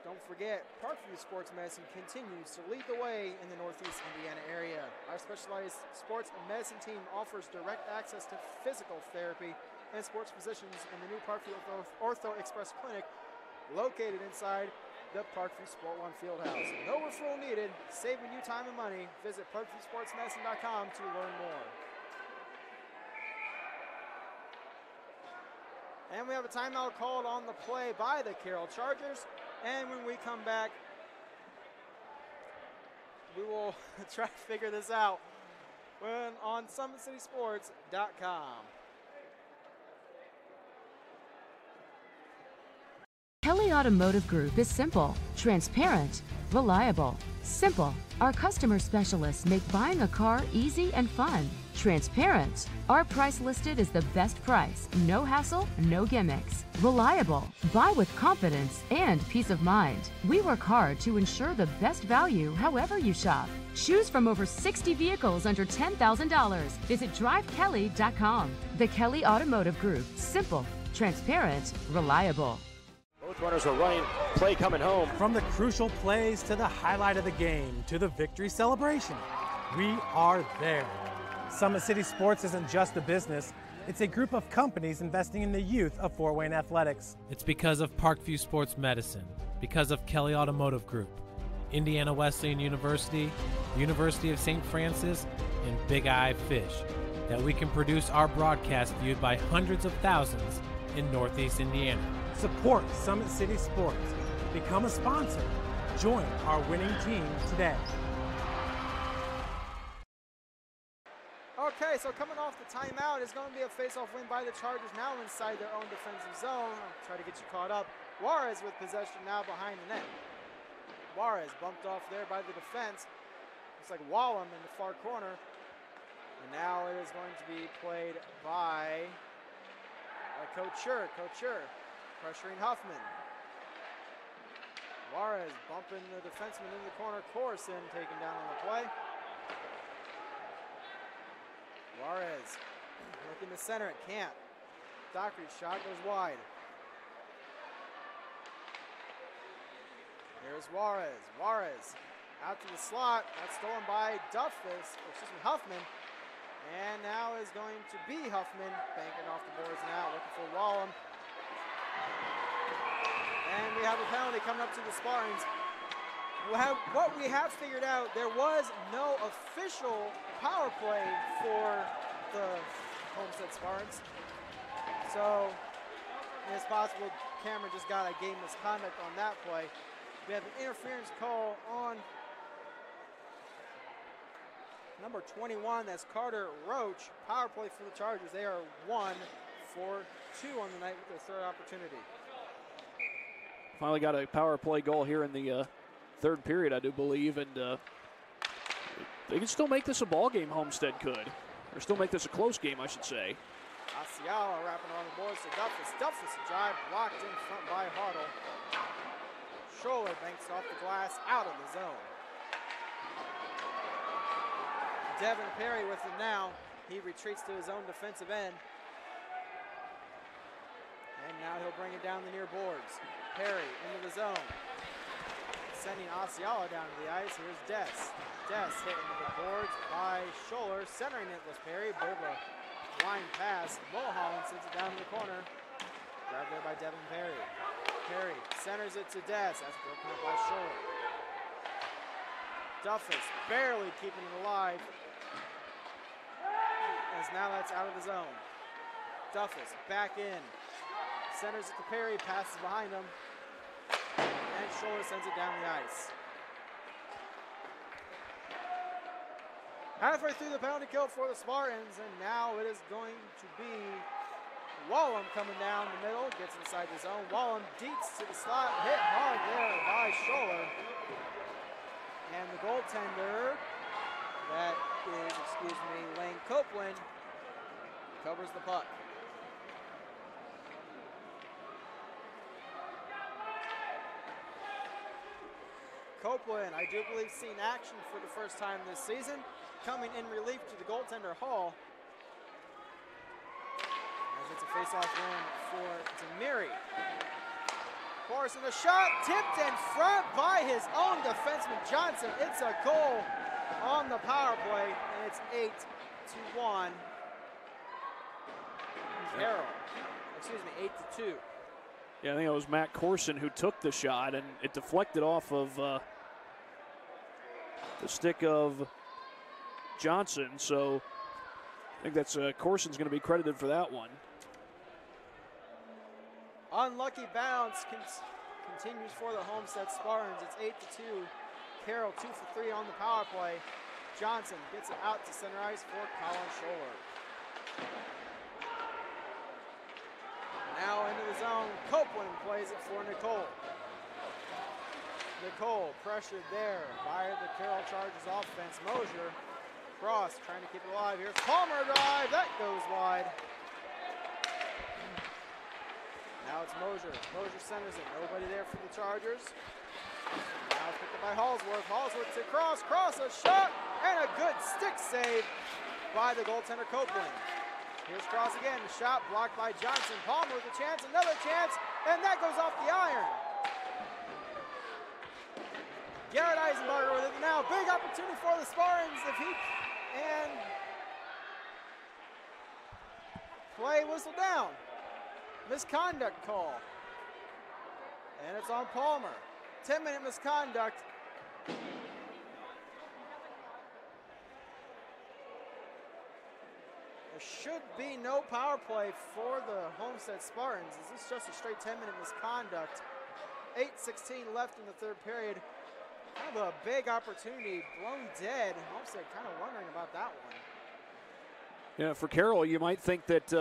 don't forget, Parkview Sports Medicine continues to lead the way in the Northeast Indiana area. Our specialized sports and medicine team offers direct access to physical therapy and sports physicians in the new Parkview Ortho Express Clinic located inside the Parkview Sport One Fieldhouse. No referral needed, saving you time and money. Visit ParkviewSportsMedicine.com to learn more. And we have a timeout called on the play by the Carroll Chargers. And when we come back, we will try to figure this out on SummitCitySports.com. Kelly Automotive Group is simple, transparent, reliable. Simple. Our customer specialists make buying a car easy and fun. Transparent. Our price listed is the best price. No hassle, no gimmicks. Reliable. Buy with confidence and peace of mind. We work hard to ensure the best value however you shop. Choose from over 60 vehicles under $10,000. Visit drivekelly.com. The Kelly Automotive Group. Simple, transparent, reliable. Both runners are running, play coming home. From the crucial plays to the highlight of the game to the victory celebration, we are there. Summit City Sports isn't just a business, it's a group of companies investing in the youth of Fort Wayne athletics. It's because of Parkview Sports Medicine, because of Kelly Automotive Group, Indiana Wesleyan University, University of St. Francis, and Big Eye Fish, that we can produce our broadcast viewed by hundreds of thousands in Northeast Indiana. Support Summit City Sports. Become a sponsor. Join our winning team today. Okay, so coming off the timeout is going to be a face-off win by the Chargers now inside their own defensive zone. I'll try to get you caught up. Juarez with possession now behind the net. Juarez bumped off there by the defense. Looks like Wallum in the far corner. And now it is going to be played by Couture pressuring Huffman. Juarez bumping the defenseman in the corner. Corson taken down on the play. Juarez looking to center it, can't. Dockery's shot goes wide. Here's Juarez. Juarez out to the slot. That's stolen by Huffman. And now is going to be Huffman banking off the boards now, looking for Wallum. And we have a penalty coming up to the Spartans. What we have figured out, there was no official power play for the Homestead Spartans. So it's possible Cameron just got a game misconduct on that play. We have an interference call on number 21, that's Carter Roach. Power play for the Chargers. They are 1 for 2 on the night with their third opportunity. Finally got a power play goal here in the third period, I do believe, and they can still make this a ball game, Homestead could. Or still make this a close game, I should say. Asiala wrapping on the boards to Duffus. Duffus drive blocked in front by Hartle. Scholler banks off the glass out of the zone. Devin Perry with it now. He retreats to his own defensive end. And now he'll bring it down the near boards. Perry into the zone. Sending Asiala down to the ice. Here's Des. Des hit into the boards by Scholler. Centering it was Perry. Bit of a line pass. Mulholland sends it down to the corner. Grabbed there by Devin Perry. Perry centers it to Des. That's broken up by Scholler. Duffus barely keeping it alive. As now that's out of the zone. Duffus back in. Centers it to Perry. Passes behind him. And Scholler sends it down the ice. Halfway through the penalty kill for the Spartans, and now it is going to be Wallum coming down the middle, gets inside the zone. Wallum deets to the slot, hit hard there by Scholler. And the goaltender, that is, Lane Copeland, covers the puck. Copeland, I do believe, seen action for the first time this season, coming in relief to the goaltender Hall. As it's a face-off win for Demiri. Corson, the shot tipped in front by his own defenseman Johnson. It's a goal on the power play, and it's 8-1. Carroll, 8-2. Yeah, I think it was Matt Corson who took the shot, and it deflected off of the stick of Johnson. So I think that's Corson's going to be credited for that one. Unlucky bounce continues for the Homestead Spartans. It's 8-2. Carroll 2 for 3 on the power play. Johnson gets it out to center ice for Colin Scholler. Now into the zone, Copeland plays it for Nicole. Nicole pressured there by the Carroll Chargers offense. Mosier Cross trying to keep it alive. Here's Palmer drive. That goes wide. Now it's Mosier. Mosier centers it. Nobody there for the Chargers. Now it's picked up by Hallsworth. Hallsworth to Cross. Cross, a shot, and a good stick save by the goaltender Copeland. Here's Cross again. The shot blocked by Johnson. Palmer with a chance. Another chance, and that goes off the iron. Garrett Eisenbarger with it now. Big opportunity for the Spartans. And play whistle down. Misconduct call. And it's on Palmer. 10-minute misconduct. There should be no power play for the Homestead Spartans. Is this just a straight 10-minute misconduct? 8:16 left in the third period. Kind of a big opportunity blown dead. Homestead kind of wondering about that one. Yeah, for Carroll, you might think that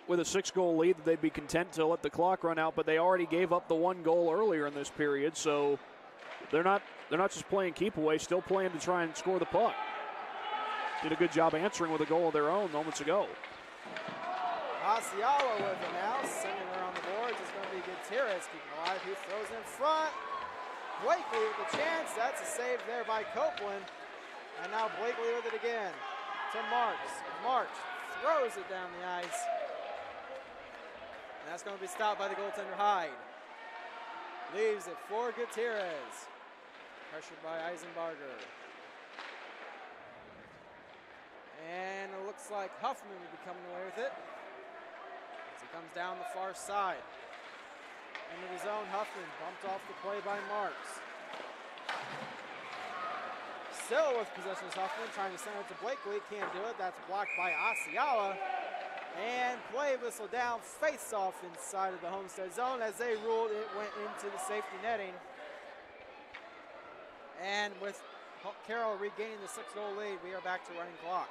with a 6-goal lead that they'd be content to let the clock run out, but they already gave up the 1 goal earlier in this period, so they're not just playing keep away, still playing to try and score the puck. Did a good job answering with a goal of their own moments ago. Asiala with it now, sending around the boards. It's going to be Gutierrez keeping alive. He throws it in front. Blakely with a chance. That's a save there by Copeland. And now Blakely with it again to Marks. Marks throws it down the ice. And that's going to be stopped by the goaltender Hyde. Leaves it for Gutierrez. Pressured by Eisenbarger. And it looks like Huffman will be coming away with it as he comes down the far side. Into the zone, Huffman bumped off the play by Marks. Still with possession is Huffman, trying to send it to Blakely. Can't do it. That's blocked by Asiala. And play whistle down, face off inside of the Homestead zone. As they ruled, it went into the safety netting. And with Carroll regaining the 6-goal lead, we are back to running clock.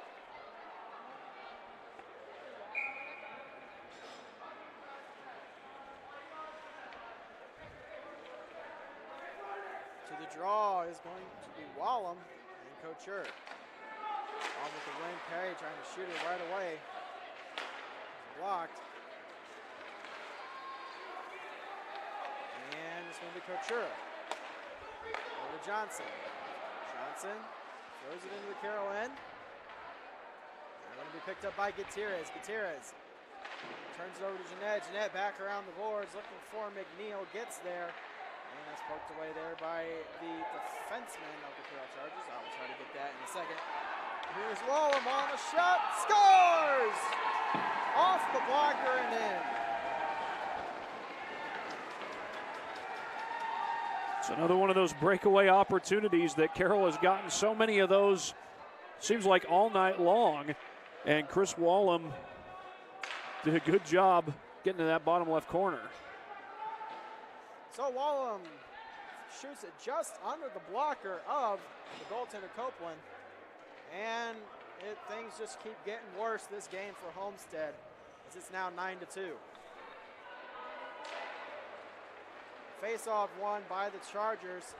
To the draw is going to be Wallum and Couture. On with the wing, Perry trying to shoot it right away. Blocked. And it's going to be Couture. Over to Johnson. Johnson throws it into the Carroll end. Now going to be picked up by Gutierrez. Gutierrez turns it over to Jeanette. Jeanette back around the boards looking for McNeil. Gets there. And that's poked away there by the defenseman of the Carroll Chargers. I will try to get that in a second. Here's Wallum on the shot. Scores! Off the blocker and in. It's another one of those breakaway opportunities that Carroll has gotten so many of those, seems like all night long. And Chris Wallum did a good job getting to that bottom left corner. So Wallum shoots it just under the blocker of the goaltender Copeland. And things just keep getting worse this game for Homestead, as it's now 9-2. Face-off won by the Chargers.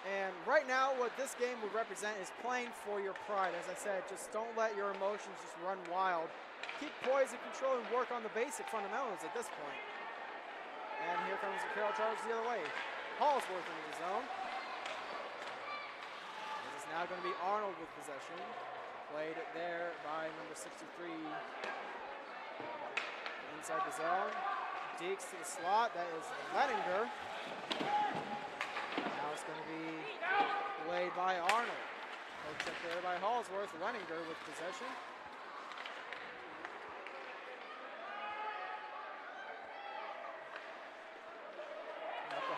And right now what this game would represent is playing for your pride. As I said, just don't let your emotions just run wild. Keep poise and control and work on the basic fundamentals at this point. And here comes the Carroll Chargers the other way. Hallsworth into the zone. This is now going to be Arnold with possession. Played there by number 63 inside the zone. Deeks to the slot. That is Lettinger. Now it's going to be played by Arnold. Poked up there by Hallsworth. Lettinger with possession.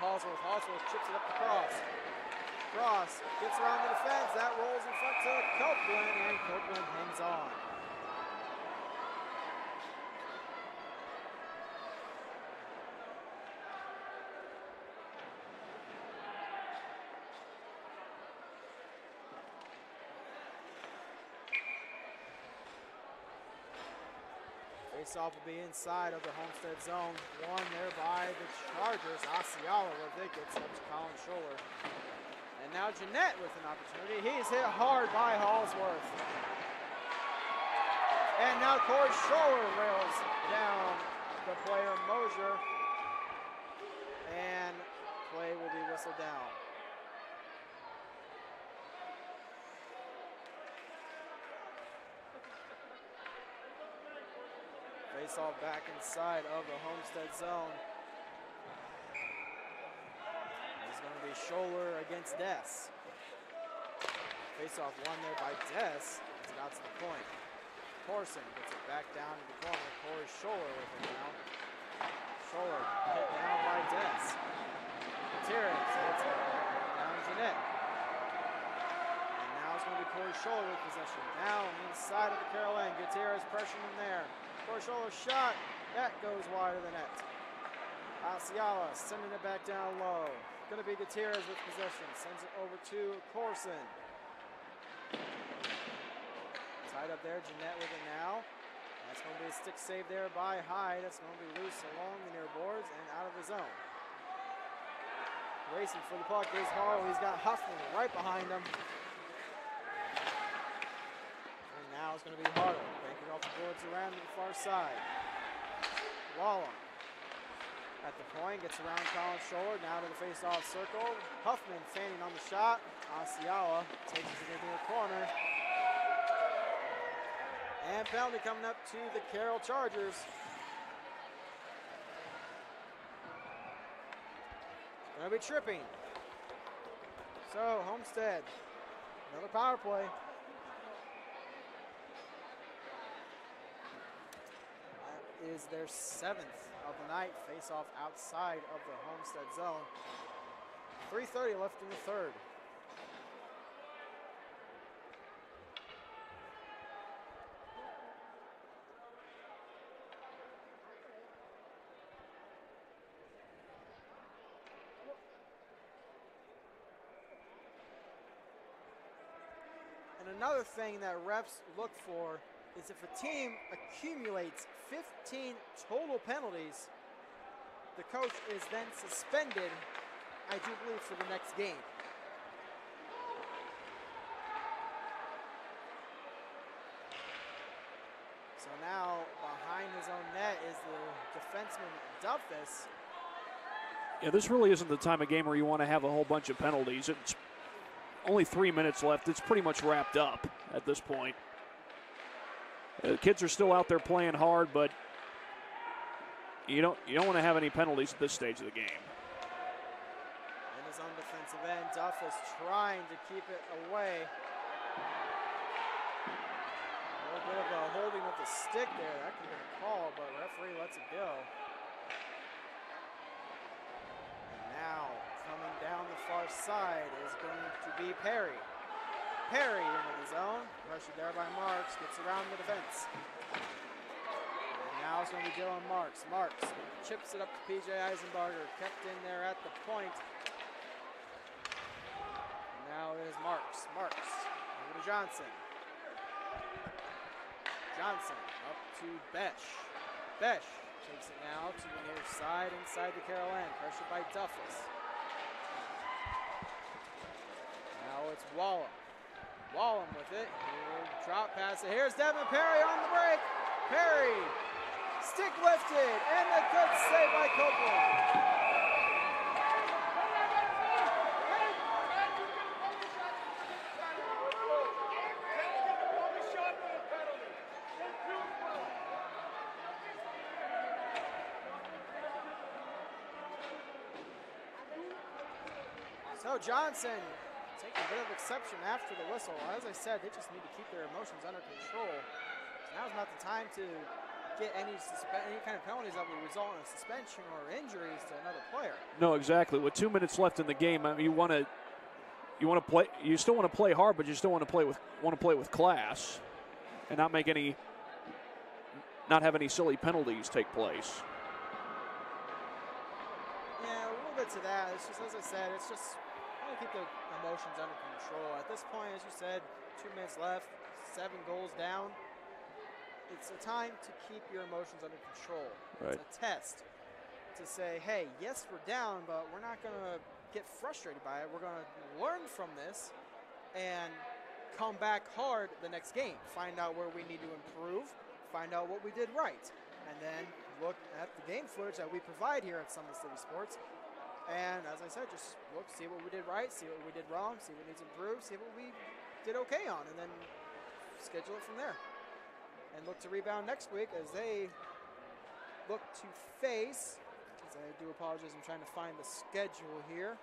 Hallsworth. Hallsworth chips it up the cross. Cross gets around the defense. That rolls in front to Copeland, and Copeland hangs on. Face-off will be inside of the Homestead zone. Won there by the Chargers. Asiala with it, gets up to Colin Scholler. And now Jeanette with an opportunity. He's hit hard by Hallsworth. And now Corey Scholler rails down the player Mosier. And play will be whistled down. Face off back inside of the Homestead zone. It's going to be Scholler against Dess. Face off won there by Dess. Gets it out to the point. Corson gets it back down to the corner. Corey Scholler with it now. Scholler hit down by Dess. Gutierrez hits it down to Jeanette. And now it's going to be Corey Scholler with possession. Now inside of the Carroll end. Gutierrez pressuring him there. Corey Scholler shot. That goes wide of the net. Asiala sending it back down low. Going to be Gutierrez with possession. Sends it over to Corson. Tied up there, Jeanette with it now. That's going to be a stick save there by Hyde. That's going to be loose along the near boards and out of the zone. Racing for the puck is Harlow. He's got Huffman right behind him. And now it's going to be Harlow. Banking off the boards around to the far side. Wallum at the point, gets around Colin Scholler, now to the face-off circle. Huffman fanning on the shot. Asiala takes it to the near corner. And penalty coming up to the Carroll Chargers. Gonna be tripping. So Homestead, another power play. That is their 7th of the night. Face off outside of the Homestead zone. 3:30 left in the third. And another thing that refs look for is if a team accumulates 15 total penalties, the coach is then suspended, I do believe, for the next game. So now behind his own net is the defenseman Duffus. Yeah, this really isn't the time of game where you want to have a whole bunch of penalties. It's only 3 minutes left. It's pretty much wrapped up at this point. The kids are still out there playing hard, but you don't want to have any penalties at this stage of the game. In his own defensive end, Duffus trying to keep it away. A little bit of a holding of the stick there. That could have been a call, but referee lets it go. And now coming down the far side is going to be Perry. Perry into the zone. Pressured there by Marks. Gets around the defense. And now it's going to be Dylan Marks. Marks chips it up to PJ Eisenbarger. Kept in there at the point. And now it is Marks. Marks over to Johnson. Johnson up to Besh. Besh takes it now to the near side inside the Carroll end. Pressured by Duffus. Now it's Wallum. Wallum with it. Drop pass. Here's Devin Perry on the break. Perry. Stick lifted. And a good save by Copeland. So Johnson taking a bit of exception after the whistle. As I said, they just need to keep their emotions under control. So now's not the time to get any kind of penalties that would result in a suspension or injuries to another player. No, exactly. With 2 minutes left in the game, I mean, you still want to play hard, but you still want to play with class, and not have any silly penalties take place. Yeah, a little bit to that. It's just, as I said, it's just trying to keep the emotions under control. At this point, as you said, 2 minutes left, 7 goals down. It's a time to keep your emotions under control. Right. It's a test to say, hey, yes, we're down, but we're not going to get frustrated by it. We're going to learn from this and come back hard the next game, find out where we need to improve, find out what we did right, and then look at the game footage that we provide here at Summit City Sports. And as I said, just look, see what we did right, see what we did wrong, see what needs improved, see what we did okay on, and then schedule it from there. And look to rebound next week as they look to face, as I do apologize, I'm trying to find the schedule here.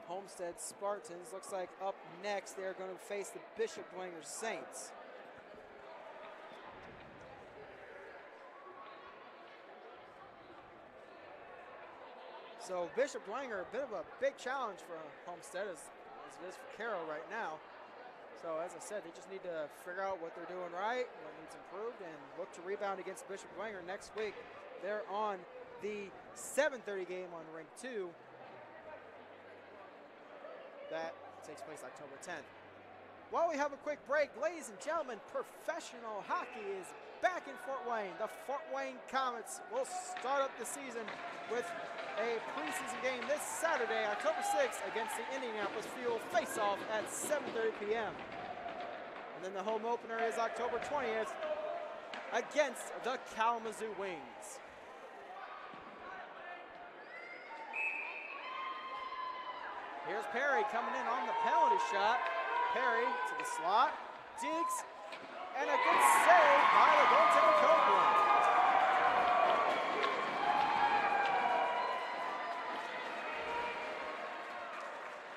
Homestead Spartans looks like up next they're going to face the Bishop Dwenger Saints. So Bishop Dwenger, a bit of a big challenge for Homestead as it is for Carroll right now. So as I said, they just need to figure out what they're doing right, what needs improved, and look to rebound against Bishop Dwenger next week. They're on the 7:30 game on Ring 2. That takes place October 10th. While we have a quick break, ladies and gentlemen, professional hockey is back in Fort Wayne. The Fort Wayne Comets will start up the season with a preseason game this Saturday, October 6th, against the Indianapolis Fuel face-off at 7:30 p.m. And then the home opener is October 20th against the Kalamazoo Wings. Here's Perry coming in on the penalty shot. Perry to the slot, digs, and a good save by the goaltender Copeland.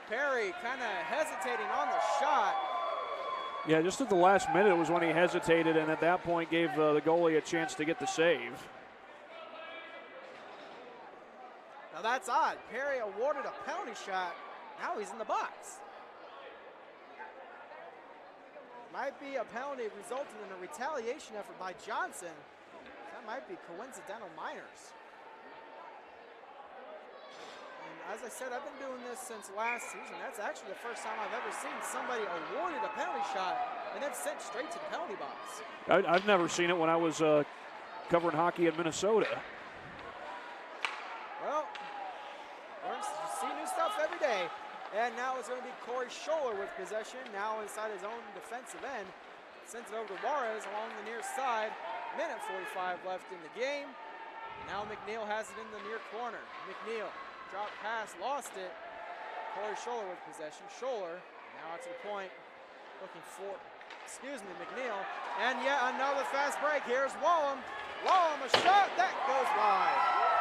Perry kind of hesitating on the shot. Yeah, just at the last minute was when he hesitated, and at that point gave the goalie a chance to get the save. Now that's odd. Perry awarded a penalty shot. Now he's in the box. Might be a penalty resulting in a retaliation effort by Johnson. That might be coincidental minors. And as I said, I've been doing this since last season. That's actually the first time I've ever seen somebody awarded a penalty shot and then sent straight to the penalty box. I've never seen it when I was covering hockey in Minnesota. Well, you see new stuff every day. And now it's going to be Corey Scholler with possession, now inside his own defensive end. Sends it over to Juarez along the near side. Minute 45 left in the game. Now McNeil has it in the near corner. McNeil, drop pass, lost it. Corey Scholler with possession. Scholler now out to the point, looking for, McNeil. And yet another fast break. Here's Wallum. Wallum, a shot, that goes wide.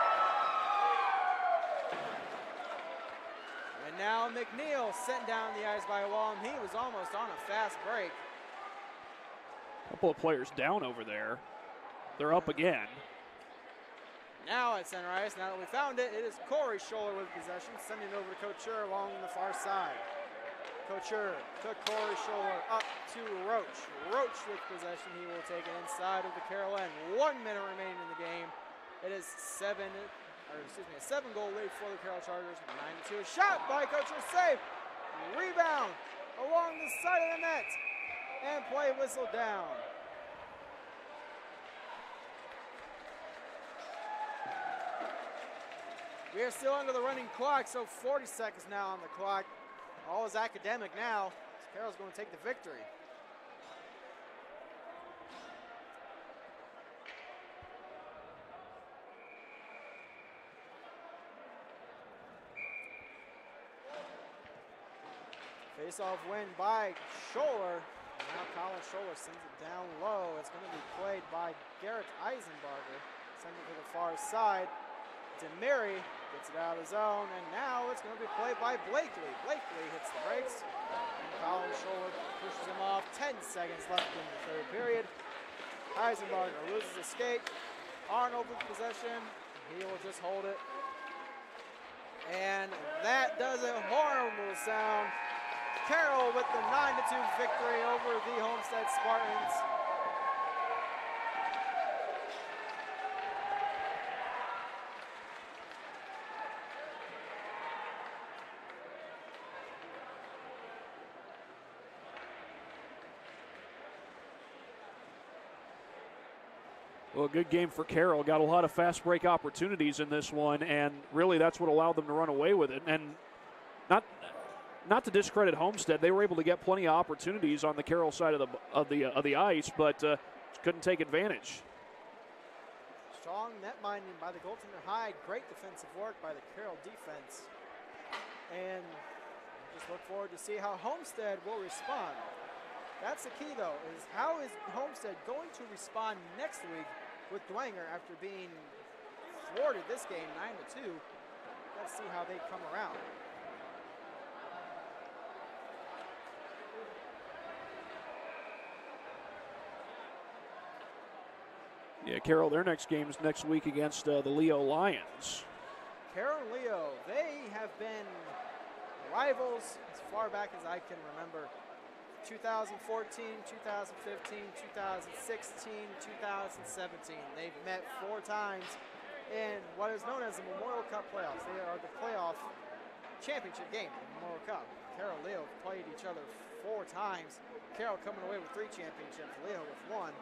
And now McNeil sent down the ice by Wallum. He was almost on a fast break. A couple of players down over there. They're up again. Now at center ice, now that we found it, it is Corey Scholler with possession, sending it over to Couture along the far side. Couture to Corey Scholler, up to Roach. Roach with possession, he will take it inside of the Carroll end. 1 minute remaining in the game. It is a 7-goal lead for the Carroll Chargers. 9-2, a shot by Couture, save. Rebound along the side of the net, and play whistle down. We are still under the running clock, so 40 seconds now on the clock. All is academic now. Carroll's going to take the victory. Face-off win by Scholler. Now Colin Scholler sends it down low. It's going to be played by Garrett Eisenbarger. Sending it to the far side. Demary gets it out of the zone, and now it's going to be played by Blakely. Blakely hits the brakes. And Colin Scholler pushes him off. 10 seconds left in the third period. Eisenbarger loses a skate. Arnold with possession. He will just hold it. And that does a horrible sound. Carroll with the 9-2 victory over the Homestead Spartans. Well, a good game for Carroll. Got a lot of fast break opportunities in this one, and really that's what allowed them to run away with it. And not to discredit Homestead, they were able to get plenty of opportunities on the Carroll side of the ice, but couldn't take advantage. Strong net minding by the goaltender Hyde. Great defensive work by the Carroll defense. And just look forward to see how Homestead will respond. That's the key, though, is how is Homestead going to respond next week with Dwenger after being thwarted this game 9-2. Let's see how they come around. Yeah, Carroll, their next game is next week against the Leo Lions. Carroll and Leo, they have been rivals as far back as I can remember. 2014, 2015, 2016, 2017. They've met 4 times in what is known as the Memorial Cup playoffs. They are the playoff championship game in the Memorial Cup. Carroll and Leo played each other 4 times. Carroll coming away with 3 championships, Leo with 1.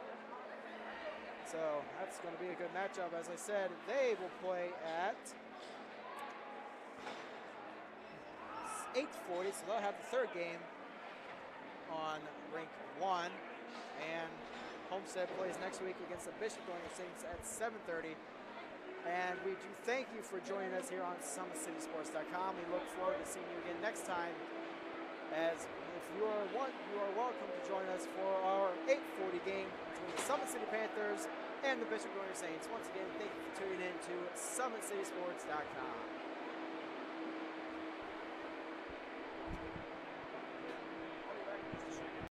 So that's going to be a good matchup. As I said, they will play at 8:40, so they'll have the 3rd game on rink 1. And Homestead plays next week against the Bishop Dwenger Saints at 7:30. And we do thank you for joining us here on SummitCitySports.com. We look forward to seeing you again next time. As if you are welcome to join us for our 8:40 game between the Summit City Panthers and the Bishop Dwenger Saints. Once again, thank you for tuning in to SummitCitySports.com.